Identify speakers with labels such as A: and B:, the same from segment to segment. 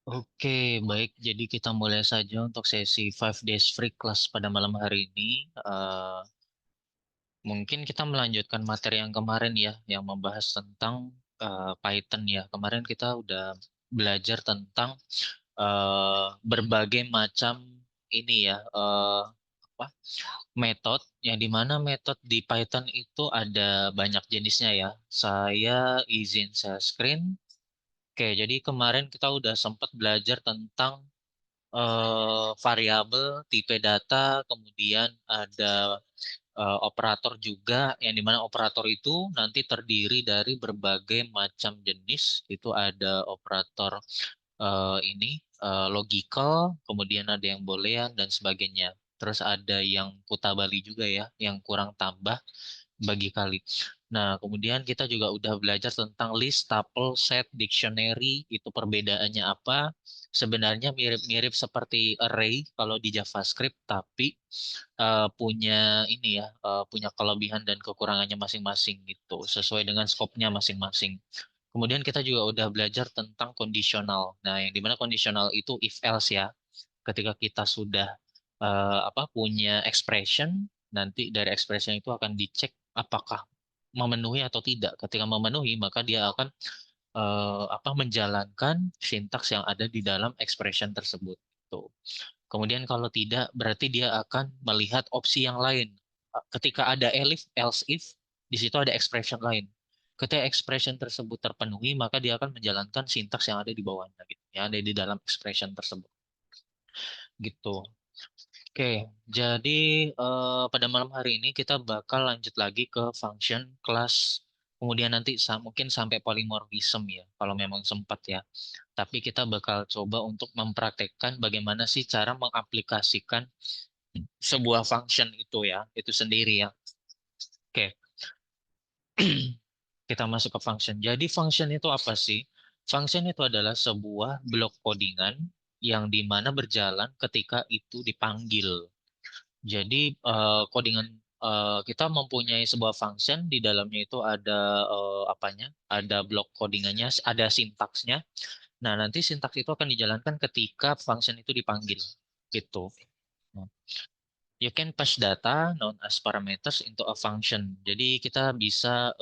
A: Oke, baik. Jadi kita mulai saja untuk sesi 5 days free class pada malam hari ini. Mungkin kita melanjutkan materi yang kemarin ya, yang membahas tentang Python ya. Kemarin kita udah belajar tentang berbagai macam ini ya, apa metode, yang dimana metode di Python itu ada banyak jenisnya ya. Saya izin share screen. Oke, jadi kemarin kita udah sempat belajar tentang variabel, tipe data, kemudian ada operator juga, yang dimana operator itu nanti terdiri dari berbagai macam jenis. Itu ada operator ini logical, kemudian ada yang boolean dan sebagainya. Terus ada yang kutabali juga ya, yang kurang tambah bagi kali. Nah, kemudian kita juga udah belajar tentang list, tuple, set, dictionary, itu perbedaannya apa. Sebenarnya mirip-mirip seperti array kalau di JavaScript, tapi punya ini ya, punya kelebihan dan kekurangannya masing-masing gitu, sesuai dengan skopnya masing-masing. Kemudian kita juga udah belajar tentang kondisional. Nah, yang dimana kondisional itu if else ya. Ketika kita sudah punya expression, nanti dari expression itu akan dicek apakah memenuhi atau tidak. Ketika memenuhi, maka dia akan menjalankan sintaks yang ada di dalam expression tersebut. Tuh. Kemudian kalau tidak, berarti dia akan melihat opsi yang lain. Ketika ada elif, else if, di situ ada expression lain. Ketika expression tersebut terpenuhi, maka dia akan menjalankan sintaks yang ada di bawahnya, gitu, yang ada di dalam expression tersebut. Gitu. Oke, jadi pada malam hari ini kita bakal lanjut lagi ke function, kelas, kemudian nanti mungkin sampai polymorphism ya, kalau memang sempat ya. Tapi kita bakal coba untuk mempraktekkan bagaimana sih cara mengaplikasikan sebuah function itu ya, itu sendiri ya. Oke, kita masuk ke function. Jadi function itu apa sih? Function itu adalah sebuah blok codingan yang dimana berjalan ketika itu dipanggil. Jadi codingan kita mempunyai sebuah function, di dalamnya itu ada apanya? Ada blok codingannya, ada sintaksnya. Nah, nanti sintaks itu akan dijalankan ketika function itu dipanggil. Gitu. Nah, you can pass data known as parameters into a function. Jadi kita bisa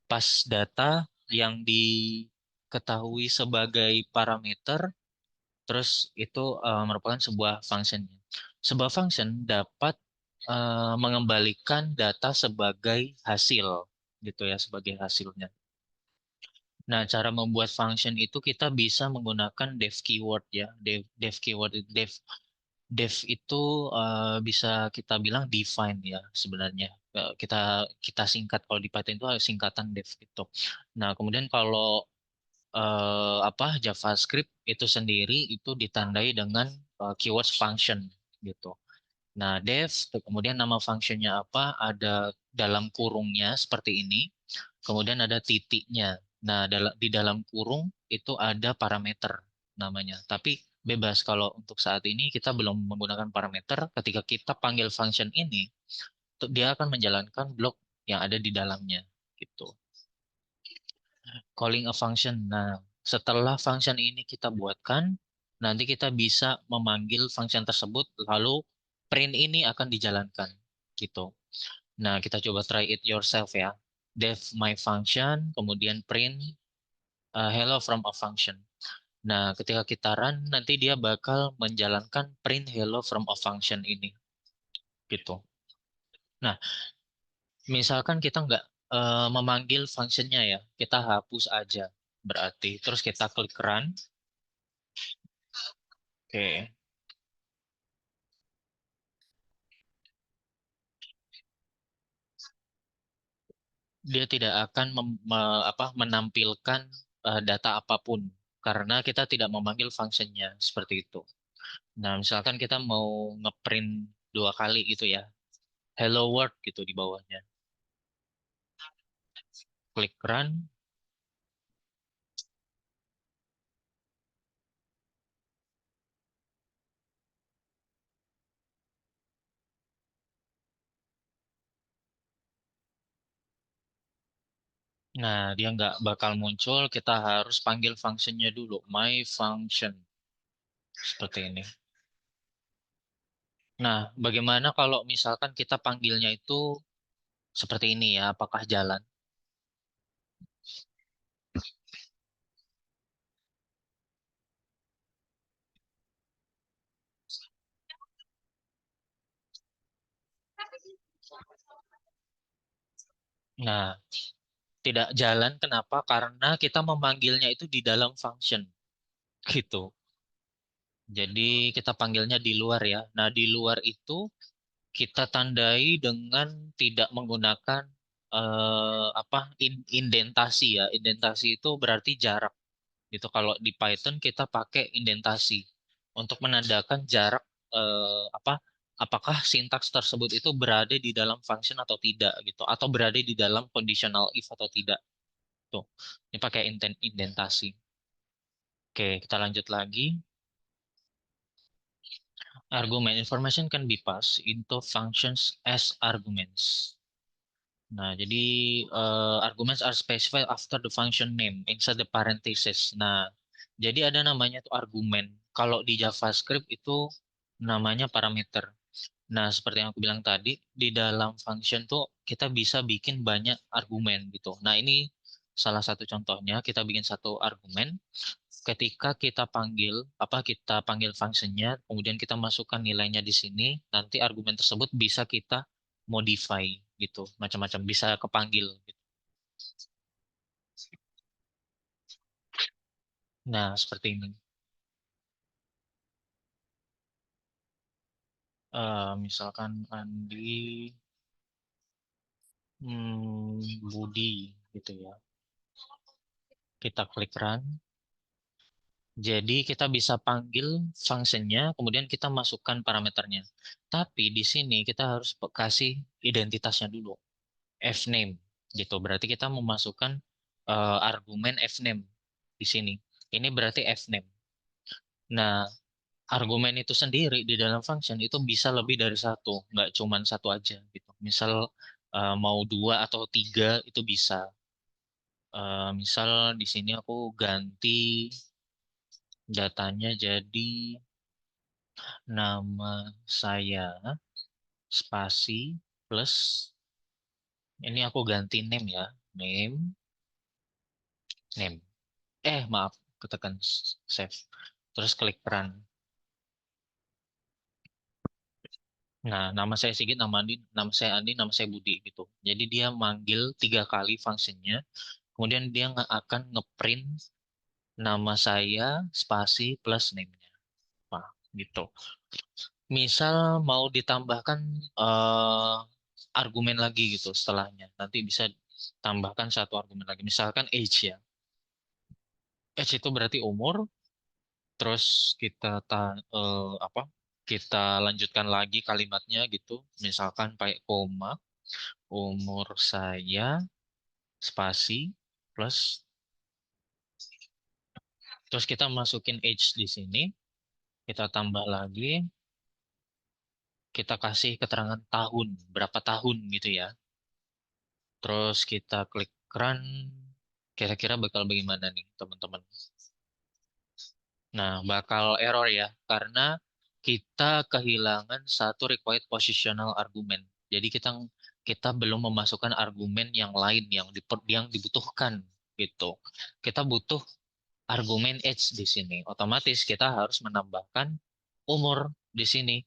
A: pass data yang diketahui sebagai parameter, terus itu merupakan sebuah function. Sebuah function dapat mengembalikan data sebagai hasil, gitu ya, sebagai hasilnya. Nah, cara membuat function itu kita bisa menggunakan def keyword ya. Def keyword, def itu bisa kita bilang define ya sebenarnya. Kita kita singkat, kalau di Python itu singkatan def itu. Nah, kemudian kalau JavaScript itu sendiri itu ditandai dengan keyword function gitu. Nah, def, kemudian nama fungsinya apa? Ada dalam kurungnya seperti ini. Kemudian ada titiknya. Nah, di dalam kurung itu ada parameter namanya. Tapi bebas, kalau untuk saat ini kita belum menggunakan parameter. Ketika kita panggil function ini, dia akan menjalankan blok yang ada di dalamnya gitu. Calling a function. Nah, setelah function ini kita buatkan, nanti kita bisa memanggil function tersebut, lalu print ini akan dijalankan gitu. Nah, kita coba try it yourself ya. Def my function, kemudian print hello from a function. Nah, ketika kita run, nanti dia bakal menjalankan print hello from a function ini gitu. Nah, misalkan kita nggak memanggil functionnya ya, kita hapus aja berarti. Terus kita klik run. Oke, dia tidak akan menampilkan data apapun karena kita tidak memanggil fungsinya seperti itu. Nah, misalkan kita mau ngeprint 2 kali gitu ya, hello world gitu di bawahnya. Klik run. Nah, dia nggak bakal muncul, kita harus panggil functionnya dulu, my function, seperti ini. Nah, bagaimana kalau misalkan kita panggilnya itu seperti ini ya, apakah jalan? Nah, tidak jalan, kenapa? Karena kita memanggilnya itu di dalam function, gitu. Jadi kita panggilnya di luar ya. Nah, di luar itu kita tandai dengan tidak menggunakan apa indentasi ya. Indentasi itu berarti jarak. Gitu. Kalau di Python kita pakai indentasi untuk menandakan jarak apa apakah sintaks tersebut itu berada di dalam function atau tidak gitu atau berada di dalam conditional if atau tidak. Tuh. Ini pakai indentasi. Oke, kita lanjut lagi. Argument information can be passed into functions as arguments. Nah, jadi arguments are specified after the function name inside the parentheses. Nah, jadi ada namanya tuh argumen. Kalau di JavaScript itu namanya parameter. Nah, seperti yang aku bilang tadi, di dalam function tuh kita bisa bikin banyak argumen gitu. Nah, ini salah satu contohnya. Kita bikin satu argumen. Ketika kita panggil functionnya, kemudian kita masukkan nilainya di sini, nanti argumen tersebut bisa kita modify gitu, macam-macam bisa kepanggil gitu. Nah, seperti ini. Misalkan Andi, Budi gitu ya. Kita klik run. Jadi kita bisa panggil functionnya, kemudian kita masukkan parameternya. Tapi di sini kita harus kasih identitasnya dulu. Fname gitu. Berarti kita memasukkan argumen fname di sini. Ini berarti fname. Nah, argumen itu sendiri di dalam function itu bisa lebih dari satu, nggak cuma satu aja gitu. Misal mau dua atau tiga itu bisa. Misal di sini aku ganti datanya jadi nama saya spasi plus ini aku ganti name ya, name, name. Maaf, ketekan save. Terus klik run. Nah, nama saya Sigit, nama saya Andi, nama saya Budi gitu. Jadi dia manggil tiga kali fungsinya, kemudian dia nggak akan ngeprint nama saya spasi plus name-nya. Nah, gitu. Misal mau ditambahkan eh, argumen lagi gitu setelahnya. Nanti bisa tambahkan satu argumen lagi. Misalkan age ya. Age itu berarti umur, terus apa? Kita lanjutkan lagi kalimatnya gitu. Misalkan pakai koma, umur saya spasi plus terus kita masukin age di sini, kita tambah lagi, kita kasih keterangan tahun, berapa tahun gitu ya. Terus kita klik run, kira-kira bakal bagaimana nih teman-teman? Nah, bakal error ya, karena kita kehilangan satu required positional argument. Jadi kita belum memasukkan argumen yang lain yang dibutuhkan gitu. Kita butuh argumen age di sini. Otomatis kita harus menambahkan umur di sini.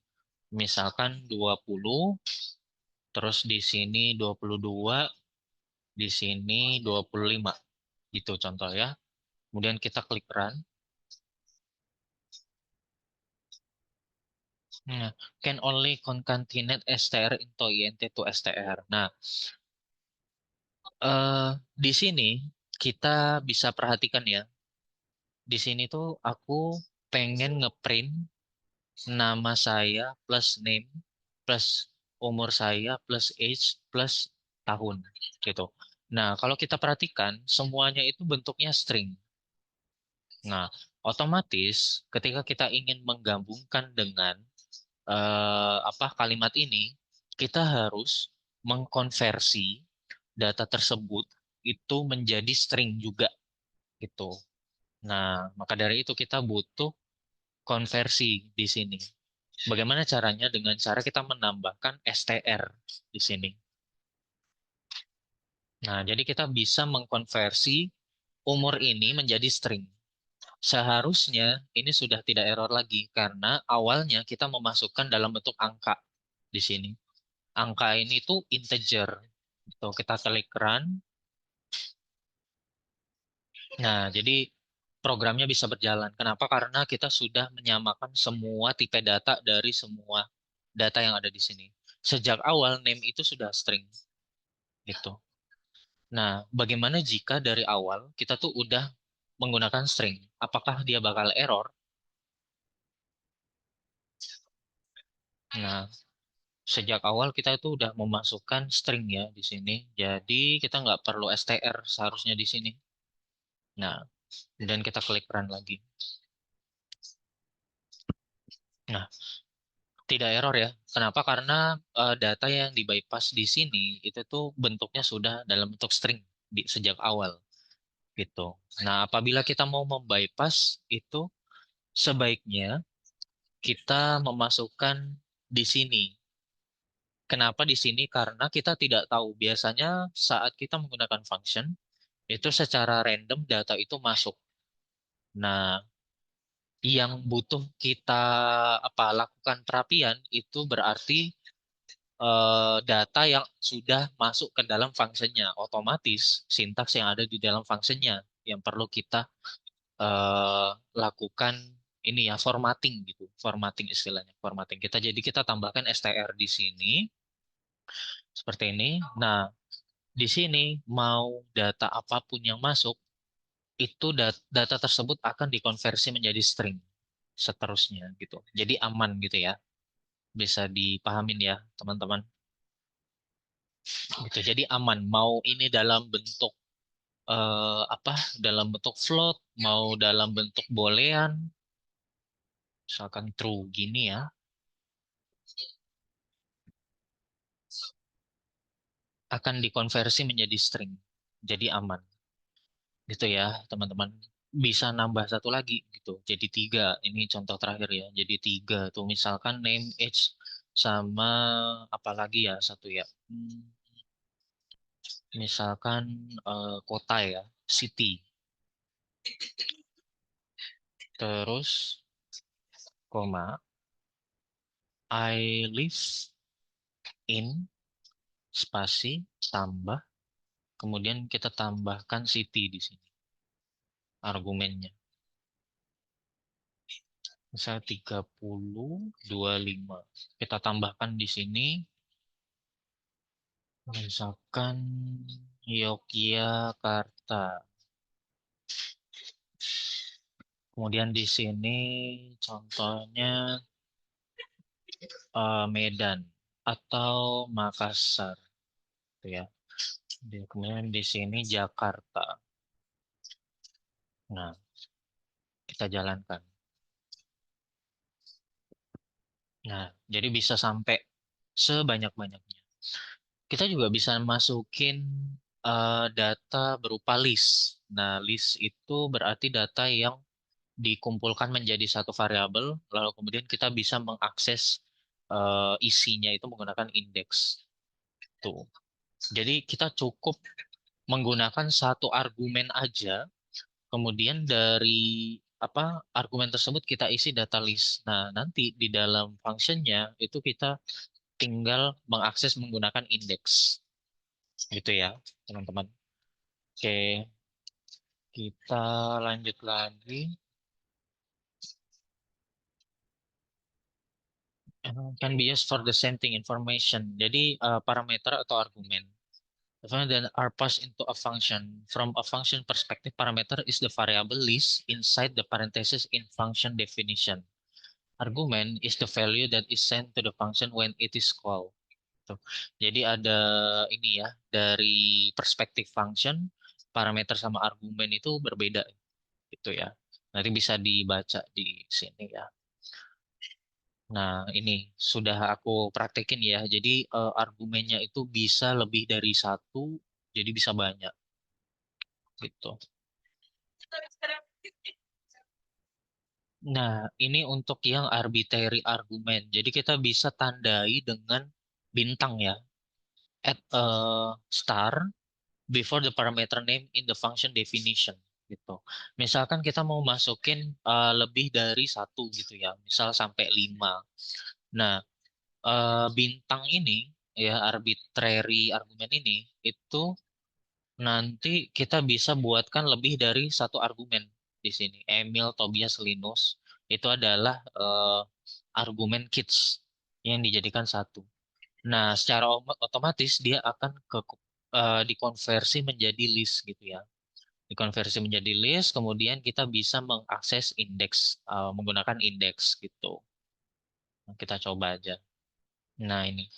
A: Misalkan 20, terus di sini 22, di sini 25. Gitu contoh ya. Kemudian kita klik run. Nah, can only concatenate str into int to str. Nah, eh, di sini kita bisa perhatikan ya. Di sini tuh aku pengen ngeprint nama saya plus name plus umur saya plus age plus tahun gitu. Nah, kalau kita perhatikan semuanya itu bentuknya string. Nah, otomatis ketika kita ingin menggabungkan dengan apa kalimat ini, kita harus mengkonversi data tersebut itu menjadi string juga gitu. Nah, maka dari itu kita butuh konversi di sini. Bagaimana caranya? Dengan cara kita menambahkan str di sini. Nah, jadi kita bisa mengkonversi umur ini menjadi string. Seharusnya ini sudah tidak error lagi karena awalnya kita memasukkan dalam bentuk angka di sini. Angka ini tuh integer. Tuh, kita klik run. Nah, jadi programnya bisa berjalan. Kenapa? Karena kita sudah menyamakan semua tipe data dari semua data yang ada di sini. Sejak awal name itu sudah string gitu. Nah, bagaimana jika dari awal kita tuh udah menggunakan string? Apakah dia bakal error? Nah, sejak awal kita itu udah memasukkan string ya di sini. Jadi kita nggak perlu str seharusnya di sini. Nah, dan kita klik run lagi. Nah, tidak error ya. Kenapa? Karena data yang di bypass di sini itu tuh bentuknya sudah dalam bentuk string sejak awal gitu. Nah, apabila kita mau membypass itu sebaiknya kita memasukkan di sini. Kenapa di sini? Karena kita tidak tahu. Biasanya saat kita menggunakan function itu secara random data itu masuk. Nah, yang butuh kita lakukan perapian itu berarti data yang sudah masuk ke dalam fungsinya. Otomatis sintaks yang ada di dalam fungsinya yang perlu kita eh, lakukan ini ya formatting gitu. Formatting istilahnya, formatting. Kita tambahkan str di sini seperti ini. Nah, di sini mau data apapun yang masuk itu data tersebut akan dikonversi menjadi string seterusnya gitu. Jadi aman gitu ya. Bisa dipahamin ya, teman-teman. Gitu. Jadi aman. Mau ini dalam bentuk dalam bentuk float, mau dalam bentuk boolean, misalkan true gini ya, akan dikonversi menjadi string. Jadi aman. Gitu ya, teman-teman. Bisa nambah satu lagi gitu. Jadi tiga. Ini contoh terakhir ya. Jadi tiga tuh misalkan name, age, sama apa lagi ya satu ya. Misalkan kota ya, city. Terus koma, I live in spasi tambah, kemudian kita tambahkan city di sini argumennya. Misal 30, 25. Kita tambahkan di sini misalkan Yogyakarta. Kemudian di sini contohnya Medan atau Makassar, gitu ya. Kemudian di sini Jakarta. Nah, kita jalankan. Nah, jadi bisa sampai sebanyak-banyaknya. Kita juga bisa masukin data berupa list. Nah, list itu berarti data yang dikumpulkan menjadi satu variabel, lalu kemudian kita bisa mengakses isinya itu menggunakan indeks. Tuh. Jadi kita cukup menggunakan satu argumen aja, kemudian dari argumen tersebut kita isi data list. Nah, nanti di dalam functionnya itu kita tinggal mengakses menggunakan indeks. Gitu ya, teman-teman. Oke, kita lanjut lagi. Can be used for the same thing information. Jadi parameter atau argumen. Then are passed into a function. From a function perspective, parameter is the variable list inside the parenthesis in function definition. Argument is the value that is sent to the function when it is called. Tuh. Jadi ada ini ya, dari perspektif function, parameter sama argumen itu berbeda gitu ya. Nanti bisa dibaca di sini ya. Nah, ini sudah aku praktekin ya. Jadi argumennya itu bisa lebih dari satu, jadi bisa banyak. gitu. Nah, ini untuk yang arbitrary argument. Jadi kita bisa tandai dengan bintang ya. At a star before the parameter name in the function definition gitu. Misalkan kita mau masukin lebih dari satu gitu ya, misal sampai 5. Nah, bintang ini ya arbitrary argumen ini itu nanti kita bisa buatkan lebih dari satu argumen di sini. Emil, Tobias, Linus itu adalah argumen kids yang dijadikan satu. Nah, secara otomatis dia akan dikonversi menjadi list gitu ya. Dikonversi menjadi list, kemudian kita bisa mengakses indeks menggunakan indeks gitu. Nah, kita coba aja. Nah, ini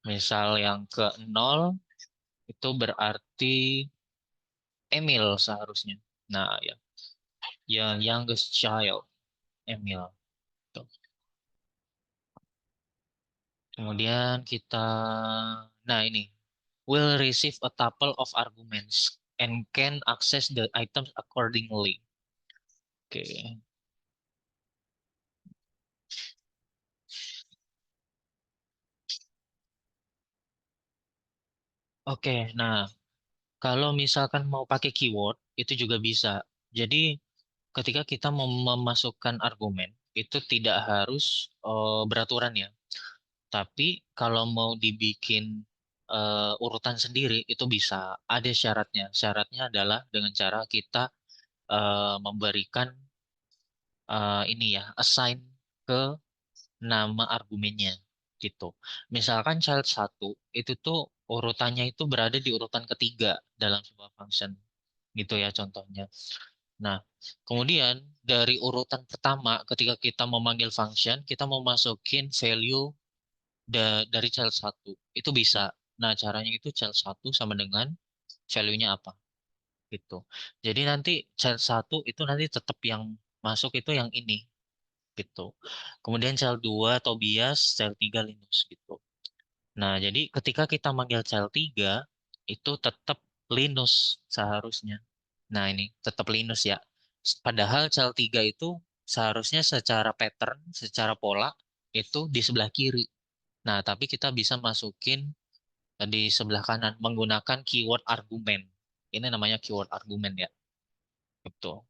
A: misal yang ke nol itu berarti Emil seharusnya. Nah, ya, yang youngest child Emil. Tuh. Kemudian kita, nah ini will receive a tuple of arguments and can access the items accordingly. Oke. Oke, nah kalau misalkan mau pakai keyword itu juga bisa. Jadi ketika kita mau memasukkan argumen itu tidak harus beraturan ya. Tapi kalau mau dibikin urutan sendiri itu bisa. Ada syaratnya. Syaratnya adalah dengan cara kita memberikan ini ya assign ke nama argumennya gitu. Misalkan child satu itu tuh urutannya itu berada di urutan ketiga dalam sebuah function gitu ya contohnya. Nah, kemudian dari urutan pertama ketika kita memanggil function, kita mau masukin value dari child satu. Itu bisa. Nah, caranya itu child satu sama dengan value-nya apa gitu. Jadi nanti child satu itu nanti tetap yang masuk itu yang ini gitu. Kemudian child 2 Tobias, child 3 Linus gitu. Nah, jadi ketika kita manggil child 3 itu tetap Linus seharusnya. Nah, ini tetap Linus ya. Padahal child 3 itu seharusnya secara pattern, secara pola itu di sebelah kiri. Nah, tapi kita bisa masukin di sebelah kanan menggunakan keyword argumen. Ini namanya keyword argumen ya. Betul.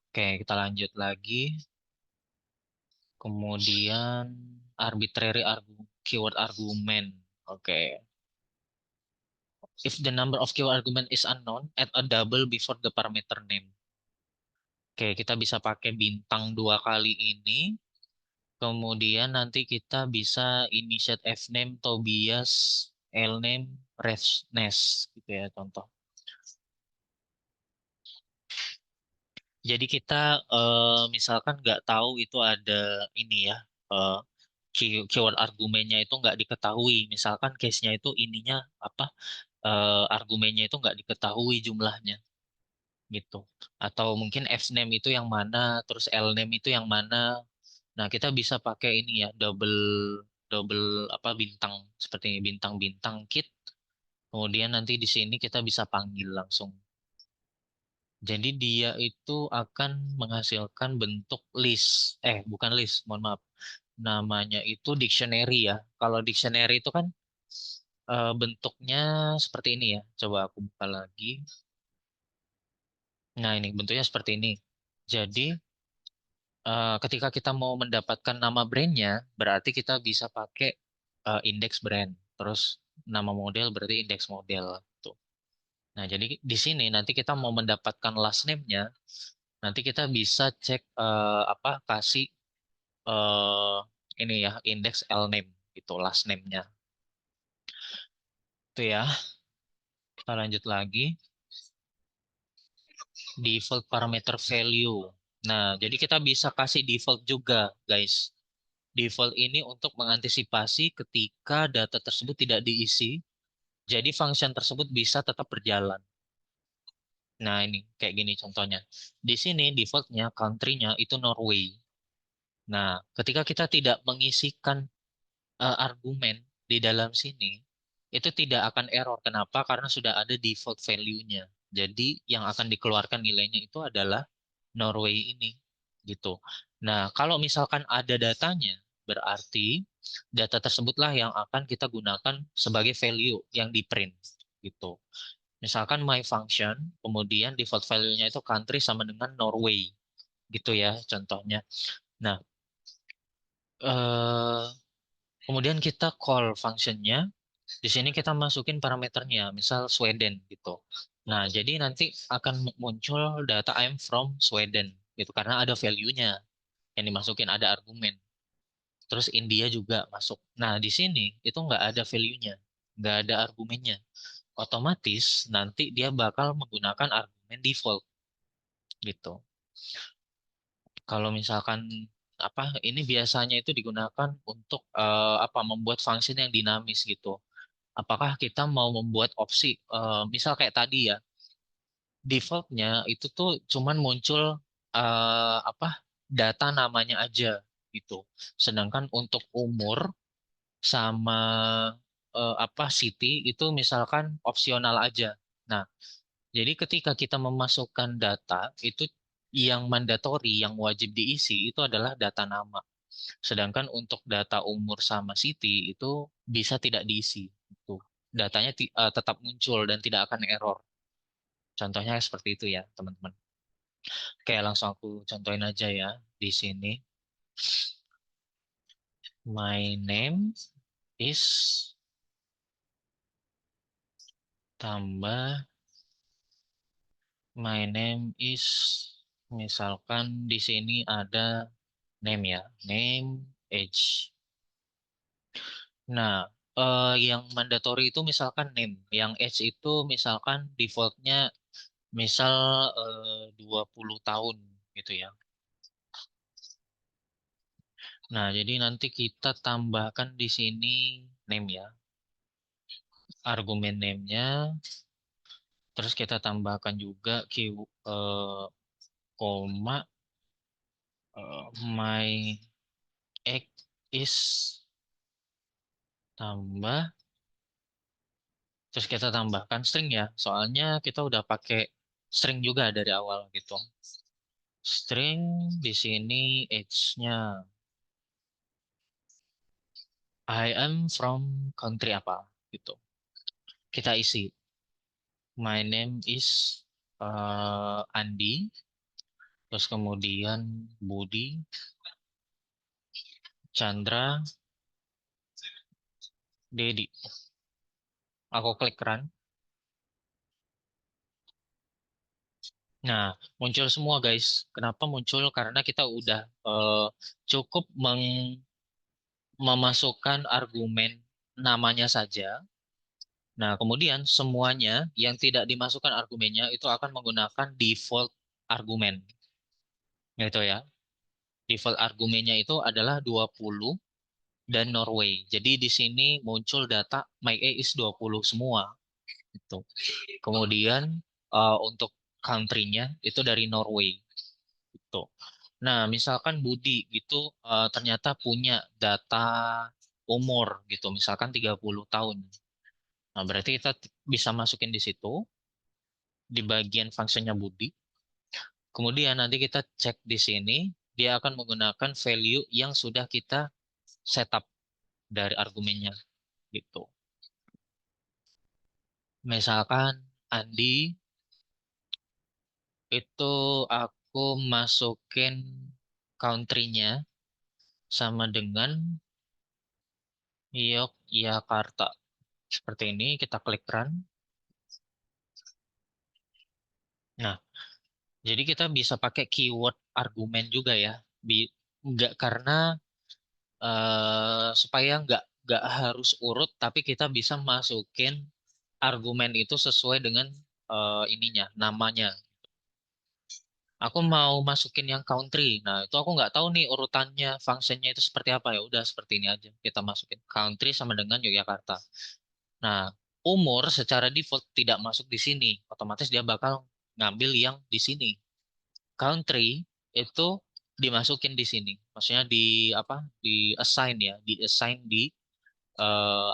A: Oke, kita lanjut lagi. Kemudian arbitrary keyword argument. Oke. If the number of keyword argument is unknown, add a double before the parameter name. Oke, kita bisa pakai bintang dua kali ini. Kemudian nanti kita bisa initiate fname, Tobias, lname, Resnes gitu ya contoh. Jadi kita misalkan nggak tahu itu ada ini ya eh, keyword argumennya itu nggak diketahui. Misalkan case-nya itu ininya apa argumennya itu nggak diketahui jumlahnya gitu. Atau mungkin fname itu yang mana, terus lname itu yang mana. Nah kita bisa pakai ini ya double double apa bintang seperti ini, bintang-bintang kit. Kemudian nanti di sini kita bisa panggil langsung. Jadi dia itu akan menghasilkan bentuk list. Bukan list, mohon maaf. Namanya itu dictionary ya. Kalau dictionary itu kan bentuknya seperti ini ya. Coba aku buka lagi. Nah, ini bentuknya seperti ini. Jadi, ketika kita mau mendapatkan nama brandnya, berarti kita bisa pakai indeks brand. Terus nama model berarti indeks model. Tuh. Nah, jadi di sini nanti kita mau mendapatkan last name-nya, nanti kita bisa cek kasih eh, ini ya indeks L name gitu last name-nya. Itu ya. Kita lanjut lagi. Default parameter value. Nah, jadi kita bisa kasih default juga, guys. Default ini untuk mengantisipasi ketika data tersebut tidak diisi, jadi function tersebut bisa tetap berjalan. Nah, ini kayak gini contohnya. Di sini defaultnya country-nya itu Norway. Nah, ketika kita tidak mengisikan argumen di dalam sini, itu tidak akan error. Kenapa? Karena sudah ada default value-nya. Jadi yang akan dikeluarkan nilainya itu adalah Norway ini gitu. Nah, kalau misalkan ada datanya, berarti data tersebutlah yang akan kita gunakan sebagai value yang di print gitu. Misalkan my function, kemudian default value-nya itu country sama dengan Norway gitu ya contohnya. Nah, eh, kemudian kita call functionnya. Di sini kita masukin parameternya, misal Sweden gitu. Nah, jadi nanti akan muncul data I'm from Sweden gitu karena ada value-nya yang dimasukin, ada argumen. Terus India juga masuk. Nah, di sini itu nggak ada value-nya, nggak ada argumennya. Otomatis nanti dia bakal menggunakan argumen default gitu. Kalau misalkan apa ini biasanya itu digunakan untuk apa membuat function yang dinamis gitu. Apakah kita mau membuat opsi misal kayak tadi ya, defaultnya itu tuh cuman muncul apa data namanya aja gitu. Sedangkan untuk umur sama apa city itu misalkan opsional aja. Nah, jadi ketika kita memasukkan data itu yang mandatory, yang wajib diisi itu adalah data nama. Sedangkan untuk data umur sama city itu bisa tidak diisi. Itu datanya tetap muncul dan tidak akan error. Contohnya seperti itu ya, teman-teman. Kayak langsung aku contohin aja ya di sini. My name is tambah my name is misalkan di sini ada name ya, name age. Nah, yang mandatory itu misalkan name, yang age itu misalkan defaultnya misal 20 tahun gitu ya. Nah, jadi nanti kita tambahkan di sini name ya. Argumen name-nya, terus kita tambahkan juga koma my egg is tambah, terus kita tambahkan string ya. Soalnya kita udah pakai string juga dari awal gitu. String di sini age-nya I am from country apa gitu. Kita isi. My name is Andi. Terus kemudian Budi, Chandra, Dedi. Aku klik run. Nah, muncul semua guys. Kenapa muncul? Karena kita udah cukup memasukkan argumen namanya saja. Nah, kemudian semuanya yang tidak dimasukkan argumennya itu akan menggunakan default argumen. Gitu ya. Default argumennya itu adalah 20 dan Norway. Jadi di sini muncul data MyA is 20 semua. Gitu. Kemudian untuk country-nya itu dari Norway. Gitu. Nah, misalkan Budi gitu ternyata punya data umur gitu, misalkan 30 tahun. Nah, berarti kita bisa masukin di situ di bagian fungsinya Budi. Kemudian nanti kita cek di sini, dia akan menggunakan value yang sudah kita setup dari argumennya gitu. Misalkan Andi itu aku masukin country-nya sama dengan Yogyakarta. Seperti ini kita klik run. Nah, jadi kita bisa pakai keyword argumen juga ya. Nggak karena supaya nggak harus urut, tapi kita bisa masukin argumen itu sesuai dengan ininya, namanya. Aku mau masukin yang country. Nah, itu aku nggak tahu nih urutannya, fungsinya itu seperti apa ya. Udah seperti ini aja. Kita masukin country sama dengan Yogyakarta. Nah, umur secara default tidak masuk di sini. Otomatis dia bakal ngambil yang di sini. Country itu dimasukin di sini. Maksudnya di apa? Di assign ya, di assign di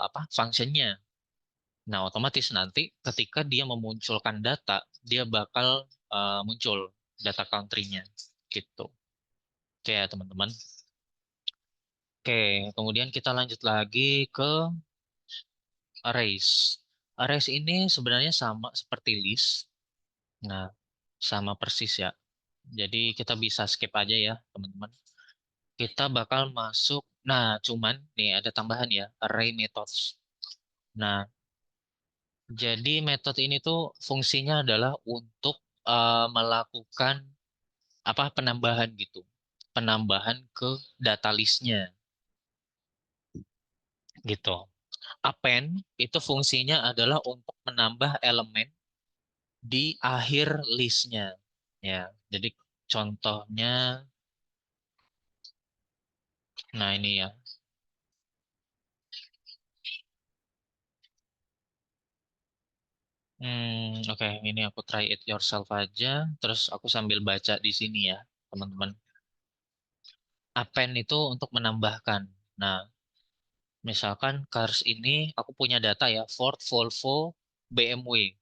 A: apa? Functionnya. Nah, otomatis nanti ketika dia memunculkan data, dia bakal muncul data country-nya gitu. Oke ya, teman-teman. Oke, kemudian kita lanjut lagi ke arrays. Arrays ini sebenarnya sama seperti list. Nah, sama persis ya. Jadi kita bisa skip aja ya, teman-teman. Kita bakal masuk. Nah, cuman nih ada tambahan ya, array methods. Nah, jadi metode ini tuh fungsinya adalah untuk melakukan apa penambahan gitu. Penambahan ke data listnya gitu. Append itu fungsinya adalah untuk menambah elemen di akhir listnya. Ya, jadi contohnya, nah ini ya. Oke, ini aku try it yourself aja. Terus aku sambil baca di sini ya, teman-teman. Append itu untuk menambahkan. Nah, misalkan cars ini aku punya data ya, Ford, Volvo, BMW.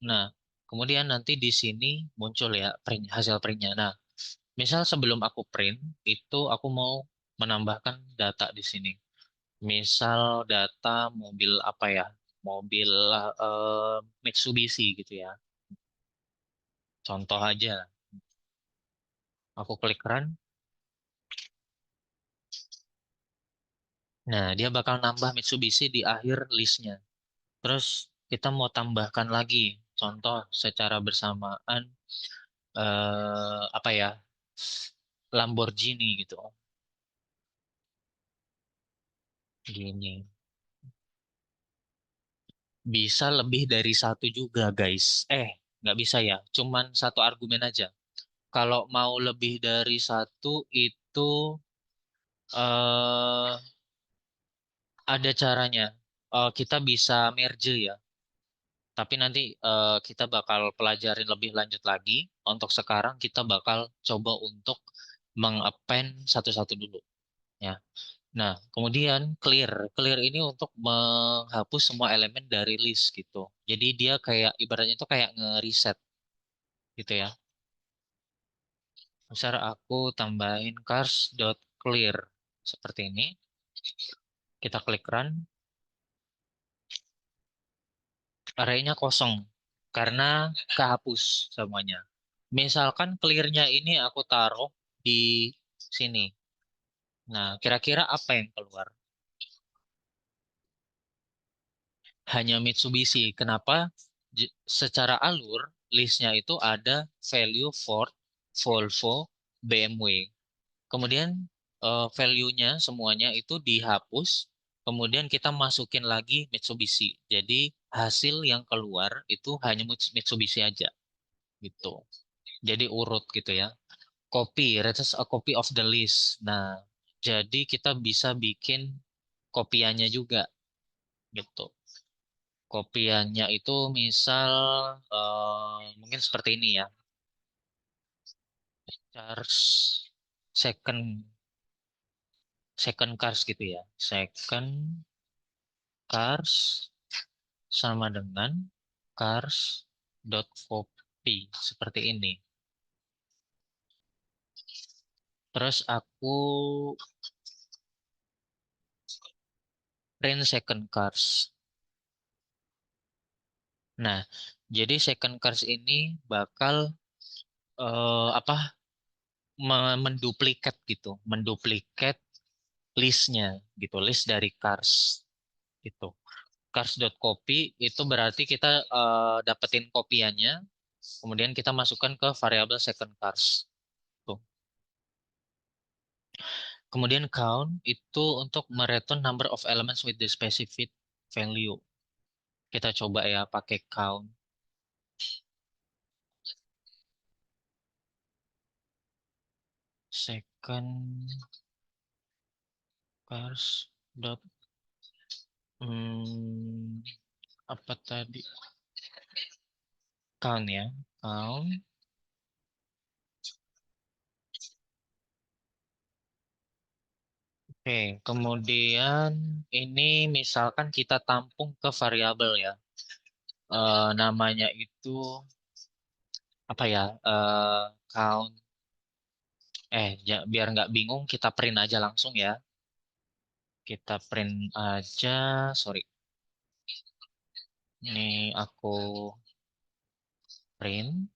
A: Nah, kemudian nanti di sini muncul ya print, hasil printnya. Nah, misal sebelum aku print, itu aku mau menambahkan data di sini. Misal data mobil apa ya? Mobil Mitsubishi gitu ya. Contoh aja. Aku klik run. Nah, dia bakal nambah Mitsubishi di akhir listnya. Terus kita mau tambahkan lagi. Contoh secara bersamaan apa ya? Lamborghini gitu. Gini. Bisa lebih dari satu juga, guys. Nggak bisa ya. Cuman satu argumen aja. Kalau mau lebih dari satu itu eh ada caranya. Kita bisa merge ya. Tapi nanti kita bakal pelajarin lebih lanjut lagi. Untuk sekarang kita bakal coba untuk mengappend satu-satu dulu. Ya. Nah, kemudian clear. Clear ini untuk menghapus semua elemen dari list gitu. Jadi dia kayak ibaratnya itu kayak nge-reset gitu ya. Misal aku tambahin cars.clear seperti ini. Kita klik run, arraynya kosong karena kehapus semuanya. Misalkan clear-nya ini aku taruh di sini. Nah, kira-kira apa yang keluar? Hanya Mitsubishi. Kenapa? Secara alur, listnya itu ada value Ford, Volvo, BMW. Kemudian value-nya semuanya itu dihapus. Kemudian kita masukin lagi Mitsubishi. Jadi hasil yang keluar itu hanya Mitsubishi aja gitu. Jadi urut gitu ya. Copy, returns a copy of the list. Nah, jadi kita bisa bikin kopiannya juga gitu. Kopiannya itu misal mungkin seperti ini ya. Cars second cars gitu ya. Second cars sama dengan cars dot copy seperti ini. Terus aku print second cars. Nah, jadi second cars ini bakal apa menduplikat gitu, menduplikat listnya gitu, list dari cars gitu. Cars.copy itu berarti kita dapetin kopiannya, kemudian kita masukkan ke variabel second cars. Tuh. Kemudian count itu untuk mereturn number of elements with the specific value. Kita coba ya pakai count. Second cars dot hmm, apa tadi? Count ya. Count. Oke, kemudian ini misalkan kita tampung ke variabel ya. Namanya itu apa ya? Count. Biar nggak bingung, kita print aja langsung ya. Kita print aja. Sorry, ini aku print.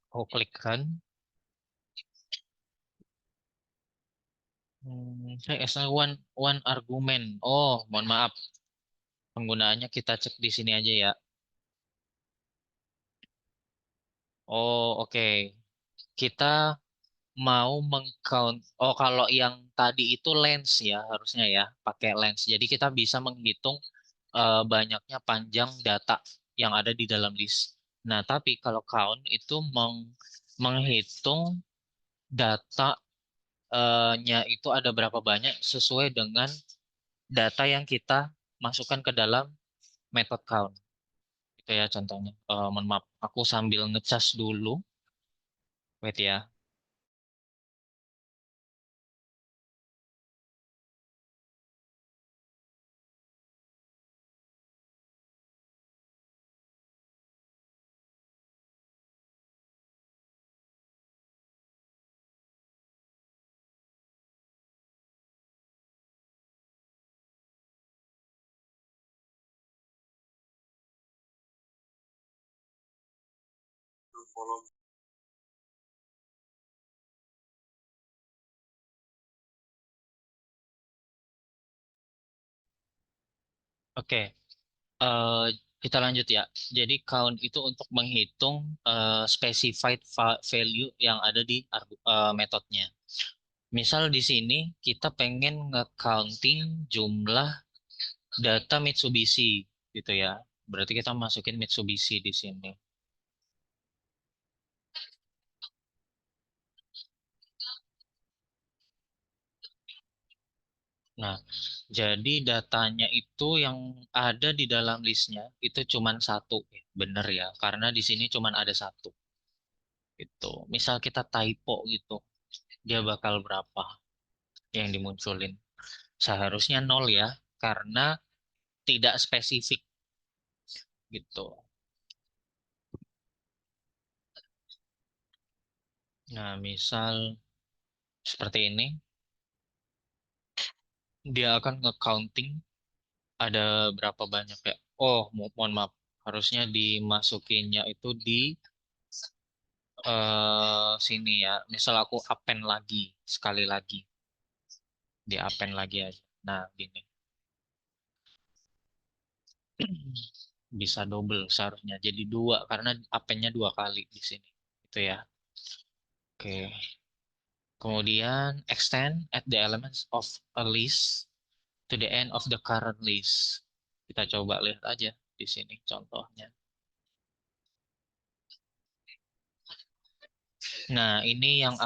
A: Aku klik kan. Saya asal one argumen. Oh, mohon maaf. Penggunaannya kita cek di sini aja ya. Oh, oke. Kita mau mengcount. Oh, kalau yang tadi itu lens ya, harusnya ya, pakai lens. Jadi kita bisa menghitung banyaknya panjang data yang ada di dalam list. Nah, tapi kalau count itu menghitung datanya itu ada berapa banyak sesuai dengan data yang kita masukkan ke dalam method count. Itu ya contohnya. Mohon maaf, aku sambil ngecas dulu. Wait ya. Oke, eh, kita lanjut ya. Jadi count itu untuk menghitung specified value yang ada di metodenya. Misal di sini kita pengen nge-counting jumlah data Mitsubishi gitu ya. Berarti kita masukin Mitsubishi di sini. Nah, jadi datanya itu yang ada di dalam listnya itu cuman satu. Bener ya, karena di sini cuman ada satu. Gitu. Misal kita typo gitu, dia bakal berapa yang dimunculin? Seharusnya nol ya, karena tidak spesifik gitu. Nah, misal seperti ini, dia akan nge-counting ada berapa banyak ya. Oh, mohon maaf, harusnya dimasukinnya itu di sini ya. Misal aku append lagi, sekali lagi, di append lagi aja. Nah, gini. Bisa double seharusnya. Jadi dua, karena appendnya dua kali di sini. Itu ya. Oke. Kemudian extend at the elements of a list to the end of the current list. Kita coba lihat aja di sini contohnya. Nah, inilah yang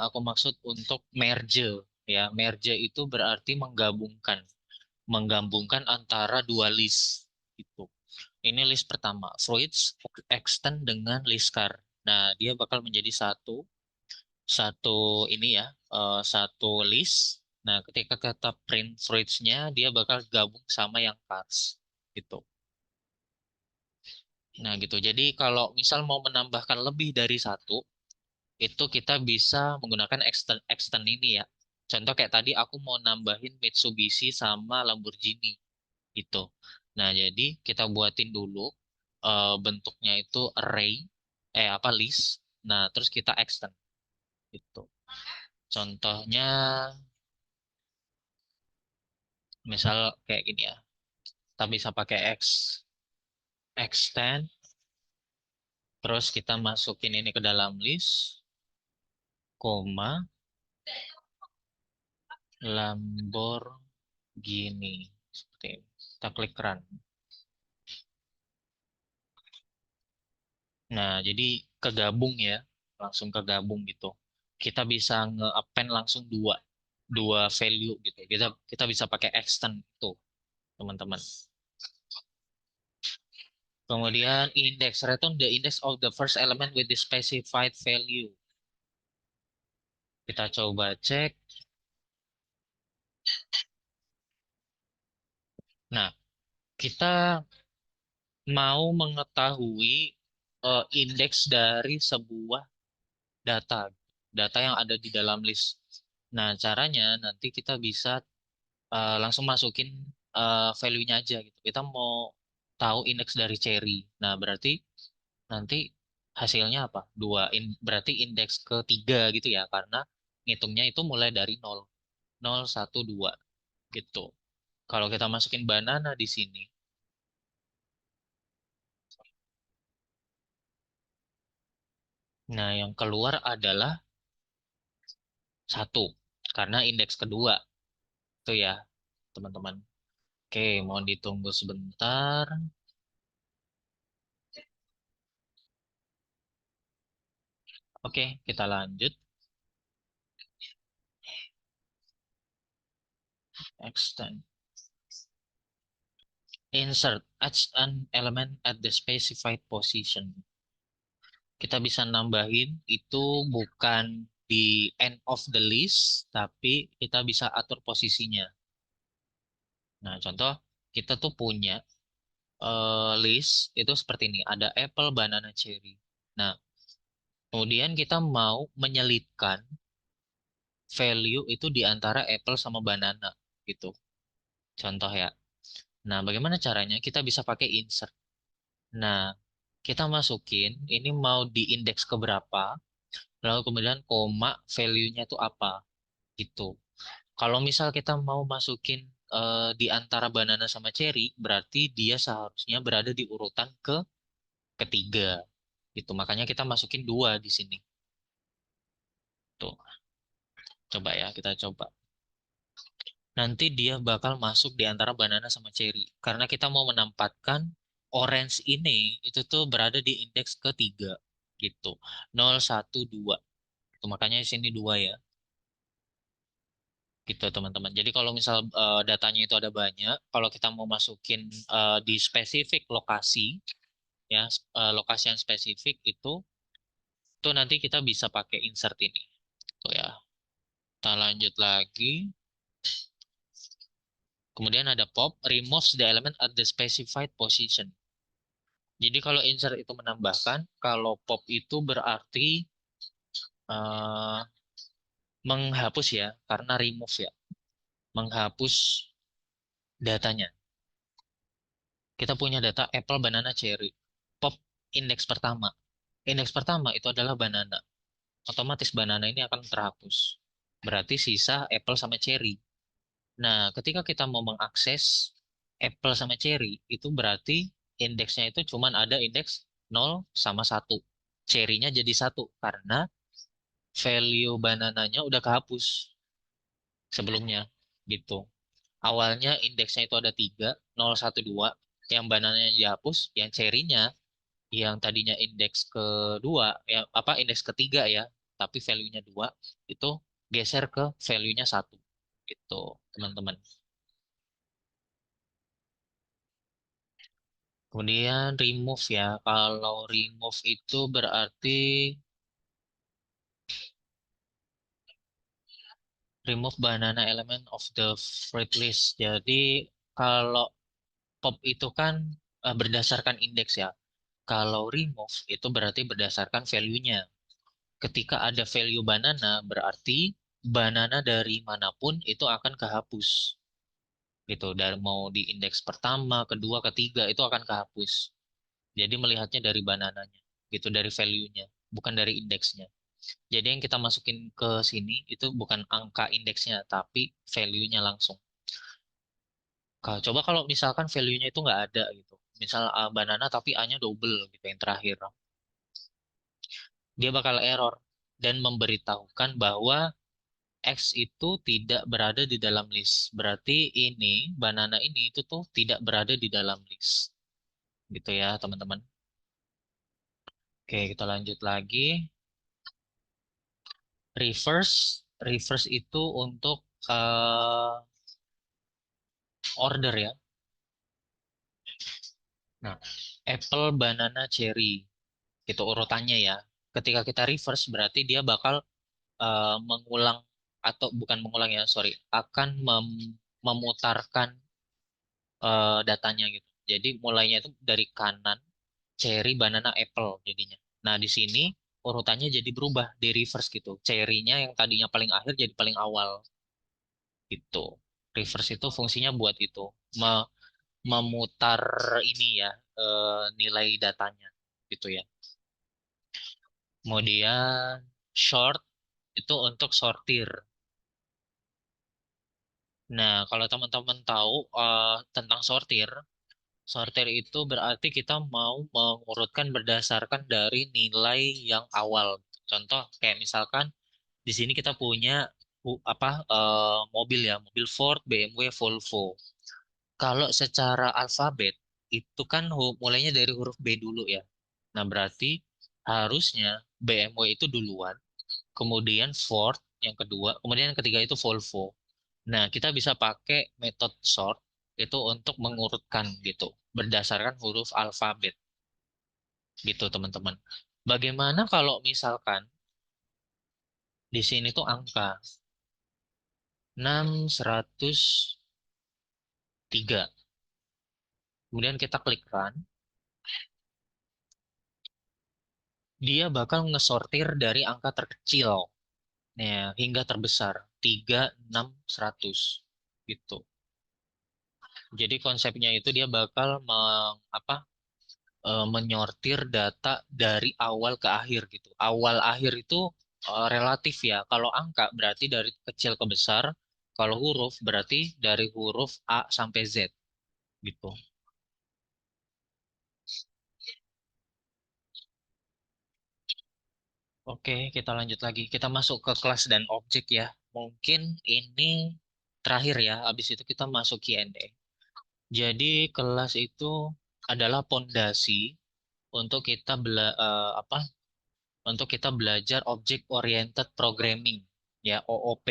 A: aku maksud untuk merge ya. Merge itu berarti menggabungkan antara dua list itu. Ini list pertama, fruits extend dengan list car. Nah, dia bakal menjadi satu satu ini ya, satu list. Nah, ketika kita print fruits-nya, dia bakal gabung sama yang cars gitu. Nah, gitu. Jadi kalau misal mau menambahkan lebih dari satu, itu kita bisa menggunakan extend ini ya. Contoh kayak tadi aku mau nambahin Mitsubishi sama Lamborghini gitu. Nah, jadi kita buatin dulu bentuknya itu array, apa list. Nah, terus kita extend gitu. Contohnya misal kayak gini ya. Kita bisa pakai extend, terus kita masukin ini ke dalam list, koma, Lamborghini. Seperti ini. Kita klik run. Nah, jadi kegabung ya, langsung kegabung gitu. Kita bisa nge-append langsung dua, dua value gitu. Kita kita bisa pakai extend itu, teman-teman. Kemudian index, return the index of the first element with the specified value. Kita coba cek. Nah, kita mau mengetahui indeks dari sebuah data, data yang ada di dalam list. Nah, caranya nanti kita bisa langsung masukin value-nya aja gitu. Kita mau tahu indeks dari cherry. Nah, berarti nanti hasilnya apa? Berarti indeks ketiga gitu ya, karena ngitungnya itu mulai dari 0, 0, 1, 2 gitu. Kalau kita masukin banana di sini, nah yang keluar adalah satu, karena indeks kedua itu ya, teman-teman. Oke, mohon ditunggu sebentar. Oke, kita lanjut. Extend. Insert adds an element at the specified position. Kita bisa nambahin itu bukan di end of the list, tapi kita bisa atur posisinya. Nah, contoh kita tuh punya list itu seperti ini, ada apple, banana, cherry. Nah, kemudian kita mau menyelipkan value itu di antara apple sama banana gitu. Contoh ya. Nah, bagaimana caranya? Kita bisa pakai insert. Nah, kita masukin ini mau di indeks ke berapa, lalu kemudian koma value-nya itu apa gitu. Kalau misal kita mau masukin di antara banana sama cherry, berarti dia seharusnya berada di urutan ketiga gitu. Makanya kita masukin dua di sini. Tuh, coba ya, kita coba. Nanti dia bakal masuk di antara banana sama cherry. Karena kita mau menempatkan orange ini itu tuh berada di indeks ketiga gitu. 0, 1, 2. Itu makanya di sini 2 ya. Gitu teman-teman. Jadi kalau misal datanya itu ada banyak, kalau kita mau masukin di spesifik lokasi ya, lokasi yang spesifik itu nanti kita bisa pakai insert ini. Tuh ya. Kita lanjut lagi. Kemudian ada pop, removes the element at the specified position. Jadi kalau insert itu menambahkan, kalau pop itu berarti eh, menghapus ya, karena remove ya, menghapus datanya. Kita punya data apple, banana, cherry. Pop indeks pertama. Indeks pertama itu adalah banana. Otomatis banana ini akan terhapus. Berarti sisa apple sama cherry. Nah, ketika kita mau mengakses apple sama cherry, itu berarti indeksnya itu cuman ada indeks 0 sama 1. Cherry-nya jadi 1 karena value banananya udah kehapus sebelumnya gitu. Awalnya indeksnya itu ada 3, 0, 1, 2. Yang banananya dihapus, yang cherry-nya yang tadinya indeks kedua, ya apa indeks ketiga ya, tapi value-nya 2, itu geser ke value-nya 1 gitu, teman-teman. Kemudian remove ya. Kalau remove itu berarti remove banana element of the fruit list. Jadi kalau pop itu kan berdasarkan indeks ya. Kalau remove itu berarti berdasarkan value-nya. Ketika ada value banana, berarti banana dari manapun itu akan kehapus. Gitu. Dari mau di indeks pertama, kedua, ketiga itu akan kehapus. Jadi melihatnya dari banananya, gitu dari value-nya, bukan dari indeksnya. Jadi yang kita masukin ke sini itu bukan angka indeksnya, tapi value-nya langsung. Coba kalau misalkan value-nya itu nggak ada gitu. Misal banana tapi A-nya double gitu yang terakhir. Dia bakal error dan memberitahukan bahwa X itu tidak berada di dalam list. Berarti ini, banana ini itu tuh tidak berada di dalam list. Gitu ya, teman-teman. Oke, kita lanjut lagi. Reverse. Reverse itu untuk order ya. Nah, apple, banana, cherry. Itu urutannya ya. Ketika kita reverse berarti dia bakal mengulang atau bukan mengulang ya, sorry, akan memutarkan datanya gitu. Jadi mulainya itu dari kanan, cherry, banana, apple jadinya. Nah, di sini urutannya jadi berubah di reverse gitu. Cherry-nya yang tadinya paling akhir jadi paling awal gitu. Reverse itu fungsinya buat itu, me- memutar ini ya, nilai datanya gitu ya. Kemudian short itu untuk sortir. Nah, kalau teman-teman tahu tentang sortir, sortir itu berarti kita mau mengurutkan berdasarkan dari nilai yang awal. Contoh kayak misalkan di sini kita punya mobil ya, mobil Ford, BMW, Volvo. Kalau secara alfabet itu kan mulainya dari huruf B dulu ya. Nah, berarti harusnya BMW itu duluan, kemudian Ford yang kedua, kemudian yang ketiga itu Volvo. Nah, kita bisa pakai metode sort itu untuk mengurutkan gitu berdasarkan huruf alfabet gitu, teman-teman. Bagaimana kalau misalkan di sini tuh angka 603. Kemudian kita klik run, dia bakal ngesortir dari angka terkecil ya, hingga terbesar 3, 6, 100 gitu. Jadi konsepnya itu dia bakal menyortir data dari awal ke akhir gitu. Awal akhir itu relatif ya. Kalau angka berarti dari kecil ke besar. Kalau huruf berarti dari huruf A sampai Z gitu. Oke, kita lanjut lagi. Kita masuk ke kelas dan objek ya. Mungkin ini terakhir ya. Habis itu kita masuk Q&A. Jadi kelas itu adalah pondasi untuk kita untuk kita belajar Object Oriented Programming ya, OOP.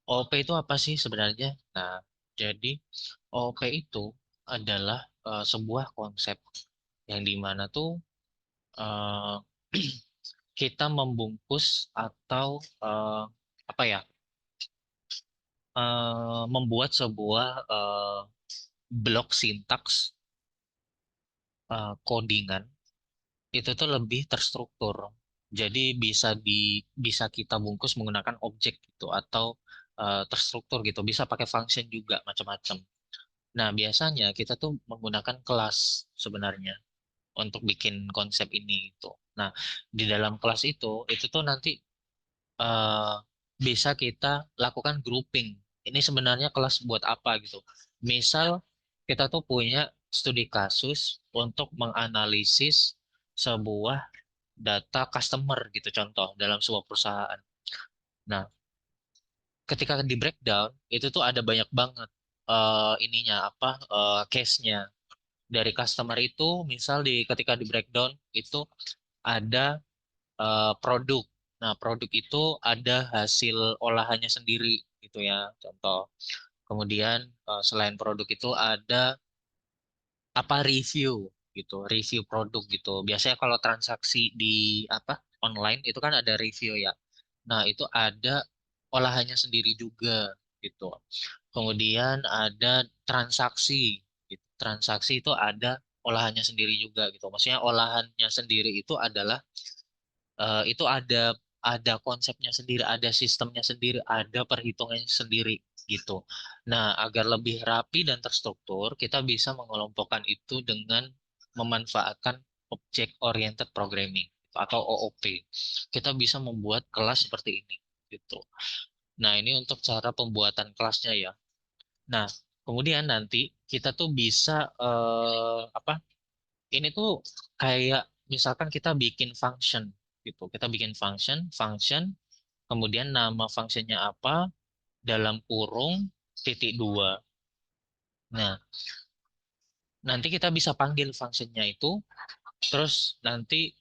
A: OOP itu apa sih sebenarnya? Nah, jadi OOP itu adalah sebuah konsep yang dimana tuh eh, kita membungkus atau apa ya, membuat sebuah blok sintaks codingan itu tuh lebih terstruktur. Jadi bisa kita bungkus menggunakan objek gitu atau terstruktur gitu. Bisa pakai function juga macam-macam. Nah, biasanya kita tuh menggunakan kelas sebenarnya untuk bikin konsep ini itu. Nah, di dalam kelas itu tuh nanti eh, bisa kita lakukan grouping. Ini sebenarnya kelas buat apa gitu. Misal kita tuh punya studi kasus untuk menganalisis sebuah data customer gitu, contoh dalam sebuah perusahaan. Nah, ketika di breakdown itu tuh ada banyak banget ininya case-nya dari customer itu. Misal ketika di breakdown itu ada produk. Nah, produk itu ada hasil olahannya sendiri gitu ya, contoh. Kemudian selain produk itu ada review gitu, review produk gitu. Biasanya kalau transaksi di online itu kan ada review ya. Nah, itu ada olahannya sendiri juga gitu. Kemudian ada transaksi gitu. Transaksi itu ada olahannya sendiri juga gitu. Maksudnya olahannya sendiri itu adalah itu ada konsepnya sendiri, ada sistemnya sendiri, ada perhitungannya sendiri gitu. Nah, agar lebih rapi dan terstruktur, kita bisa mengelompokkan itu dengan memanfaatkan Object Oriented Programming atau OOP. Kita bisa membuat kelas seperti ini gitu. Nah, ini untuk cara pembuatan kelasnya ya. Nah, kemudian nanti kita tuh bisa ini tuh kayak misalkan kita bikin function gitu. Kita bikin function, kemudian nama fungsinya apa, dalam kurung titik dua. Nah, nanti kita bisa panggil fungsinya itu, terus nanti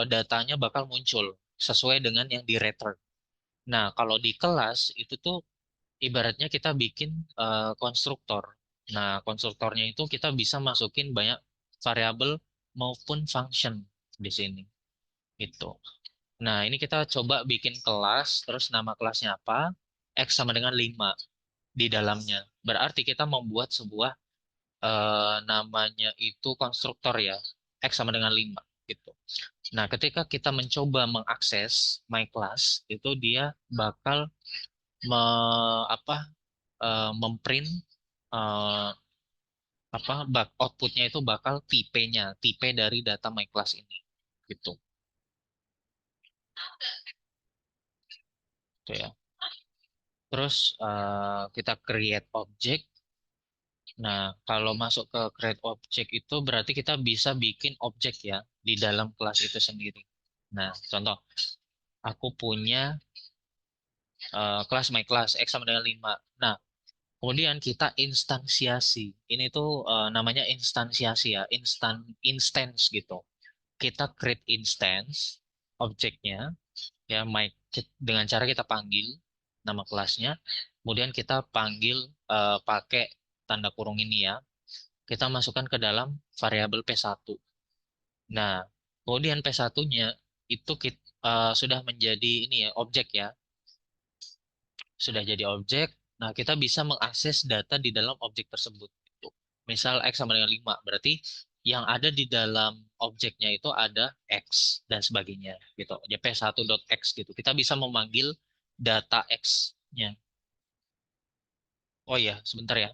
A: datanya bakal muncul sesuai dengan yang di return. Nah, kalau di kelas itu tuh ibaratnya kita bikin konstruktor. Nah, konstruktornya itu kita bisa masukin banyak variabel maupun function di sini. Gitu. Nah, ini kita coba bikin kelas, terus nama kelasnya apa? X sama dengan 5 di dalamnya. Berarti kita membuat sebuah namanya itu konstruktor ya. X sama dengan 5 gitu. Nah, ketika kita mencoba mengakses my class, itu dia bakal me, apa memprint eh, outputnya itu bakal tipenya, tipe dari data my class ini gitu. Gitu ya. Terus kita create object. Nah, kalau masuk ke create object itu berarti kita bisa bikin objek ya di dalam kelas itu sendiri. Nah, contoh, aku punya kelas my class X sama dengan 5. Nah, kemudian kita instansiasi. Ini tuh namanya instansiasi ya, instance gitu. Kita create instance objeknya ya dengan cara kita panggil nama kelasnya, kemudian kita panggil pakai tanda kurung ini ya. Kita masukkan ke dalam variabel P1. Nah, kemudian P1-nya itu sudah menjadi ini ya, objek ya. Sudah jadi objek. Nah, kita bisa mengakses data di dalam objek tersebut. Gitu. Misal X sama dengan 5, berarti yang ada di dalam objeknya itu ada X dan sebagainya gitu. Ya P1.x gitu. Kita bisa memanggil data X-nya. Oh iya, sebentar ya.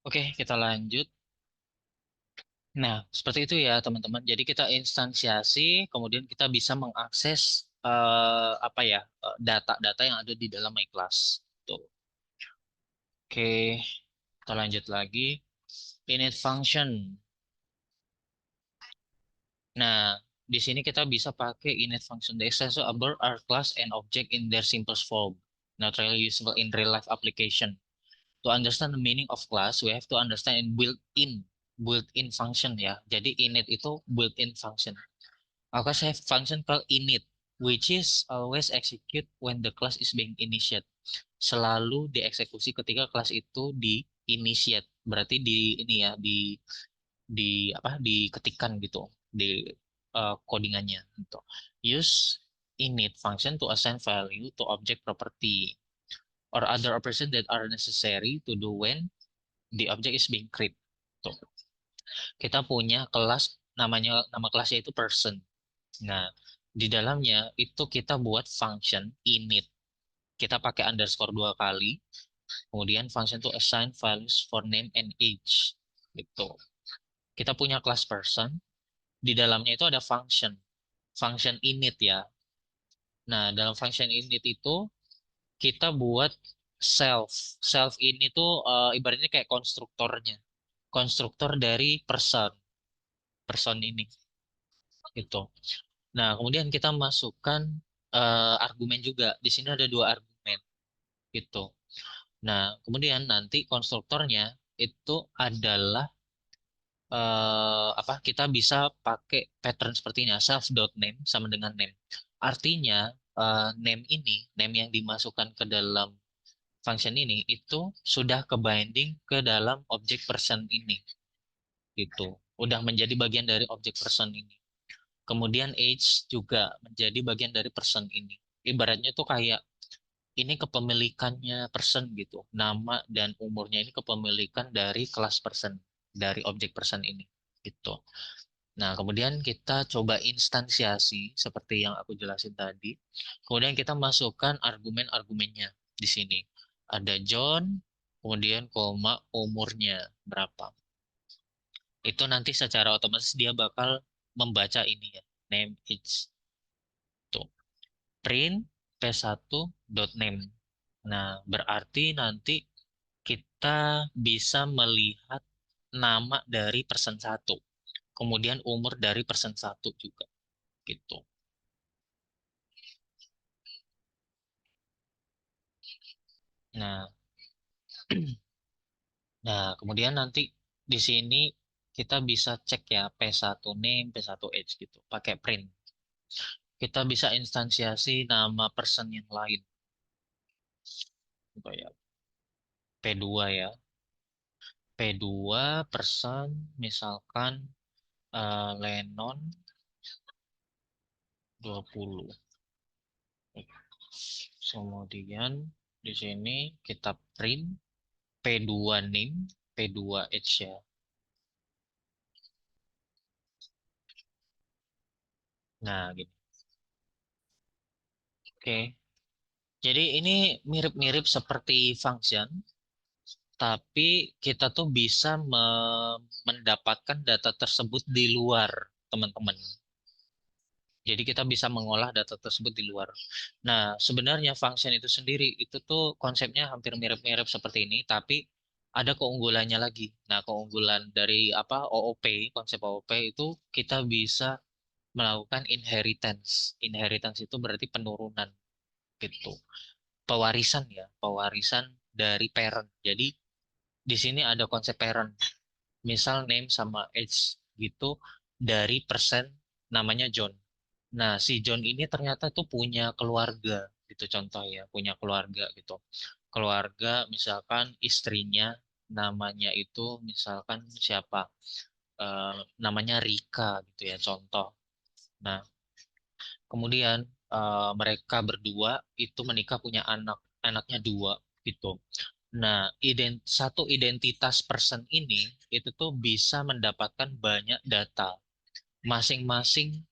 A: Oke, kita lanjut. Nah, seperti itu ya teman-teman. Jadi kita instansiasi, kemudian kita bisa mengakses apa ya data-data yang ada di dalam My Class. Tuh. Oke, kita lanjut lagi. Init function. Nah, di sini kita bisa pakai init function. The extensor abort our class and object in their simplest form. Not really useful in real life application. To understand the meaning of class, we have to understand in built-in function ya. Jadi init itu built-in function. Our class have function called init, which is always execute when the class is being initiate. Selalu dieksekusi ketika kelas itu di initiate. Berarti di ini ya, di apa diketikkan gitu di codingannya gitu. Use init function to assign value to object property or other operation that are necessary to do when the object is being created. Tuh. Kita punya kelas nama kelasnya itu person. Nah, di dalamnya itu kita buat function init. Kita pakai underscore 2 kali. Kemudian function to assign values for name and age. Gitu. Kita punya kelas person. Di dalamnya itu ada function init ya. Nah, dalam function init itu kita buat self. Self ini tuh ibaratnya kayak konstruktornya. Konstruktor dari person ini gitu. Nah, kemudian kita masukkan argumen juga. Di sini ada 2 argumen gitu. Nah, kemudian nanti konstruktornya itu adalah apa kita bisa pakai pattern seperti ini self.name sama dengan name. Artinya name yang dimasukkan ke dalam function ini itu sudah ke binding ke dalam objek person ini gitu. Udah menjadi bagian dari objek person ini. Kemudian age juga menjadi bagian dari person ini. Ibaratnya tuh kayak ini kepemilikannya person gitu. Nama dan umurnya ini kepemilikan dari kelas person, dari objek person ini gitu. Nah, kemudian kita coba instansiasi seperti yang aku jelasin tadi. Kemudian kita masukkan argumen-argumennya di sini. Ada John, kemudian koma umurnya berapa. Itu nanti secara otomatis dia bakal membaca ini ya, name age. Tuh. Print. p1.name. Nah, berarti nanti kita bisa melihat nama dari person satu, kemudian umur dari person satu juga, gitu. Nah, nah, kemudian nanti di sini kita bisa cek ya P1 name, P1 age gitu, pakai print. Kita bisa instansiasi nama person yang lain. Gitu ya. P2 ya. P2 person misalkan Lennon 20. Kemudian di sini kita print P2 name, P2 age ya. Nah, gitu. Oke. Jadi ini mirip-mirip seperti function, tapi kita tuh bisa mendapatkan data tersebut di luar, teman-teman. Jadi kita bisa mengolah data tersebut di luar. Nah, sebenarnya function itu sendiri itu tuh konsepnya hampir mirip-mirip seperti ini, tapi ada keunggulannya lagi. Nah, keunggulan dari apa OOP, konsep OOP itu kita bisa melakukan inheritance. Inheritance itu berarti penurunan gitu. Pewarisan ya, pewarisan dari parent. Jadi di sini ada konsep parent. Misal name sama age gitu dari persen namanya John. Nah, si John ini ternyata tuh punya keluarga gitu contoh ya, punya keluarga gitu. Keluarga misalkan istrinya namanya itu misalkan siapa? Namanya Rika gitu ya contoh. Nah, kemudian mereka berdua itu menikah punya anak, anaknya dua gitu. Nah, satu identitas person ini itu tuh bisa mendapatkan banyak data masing-masing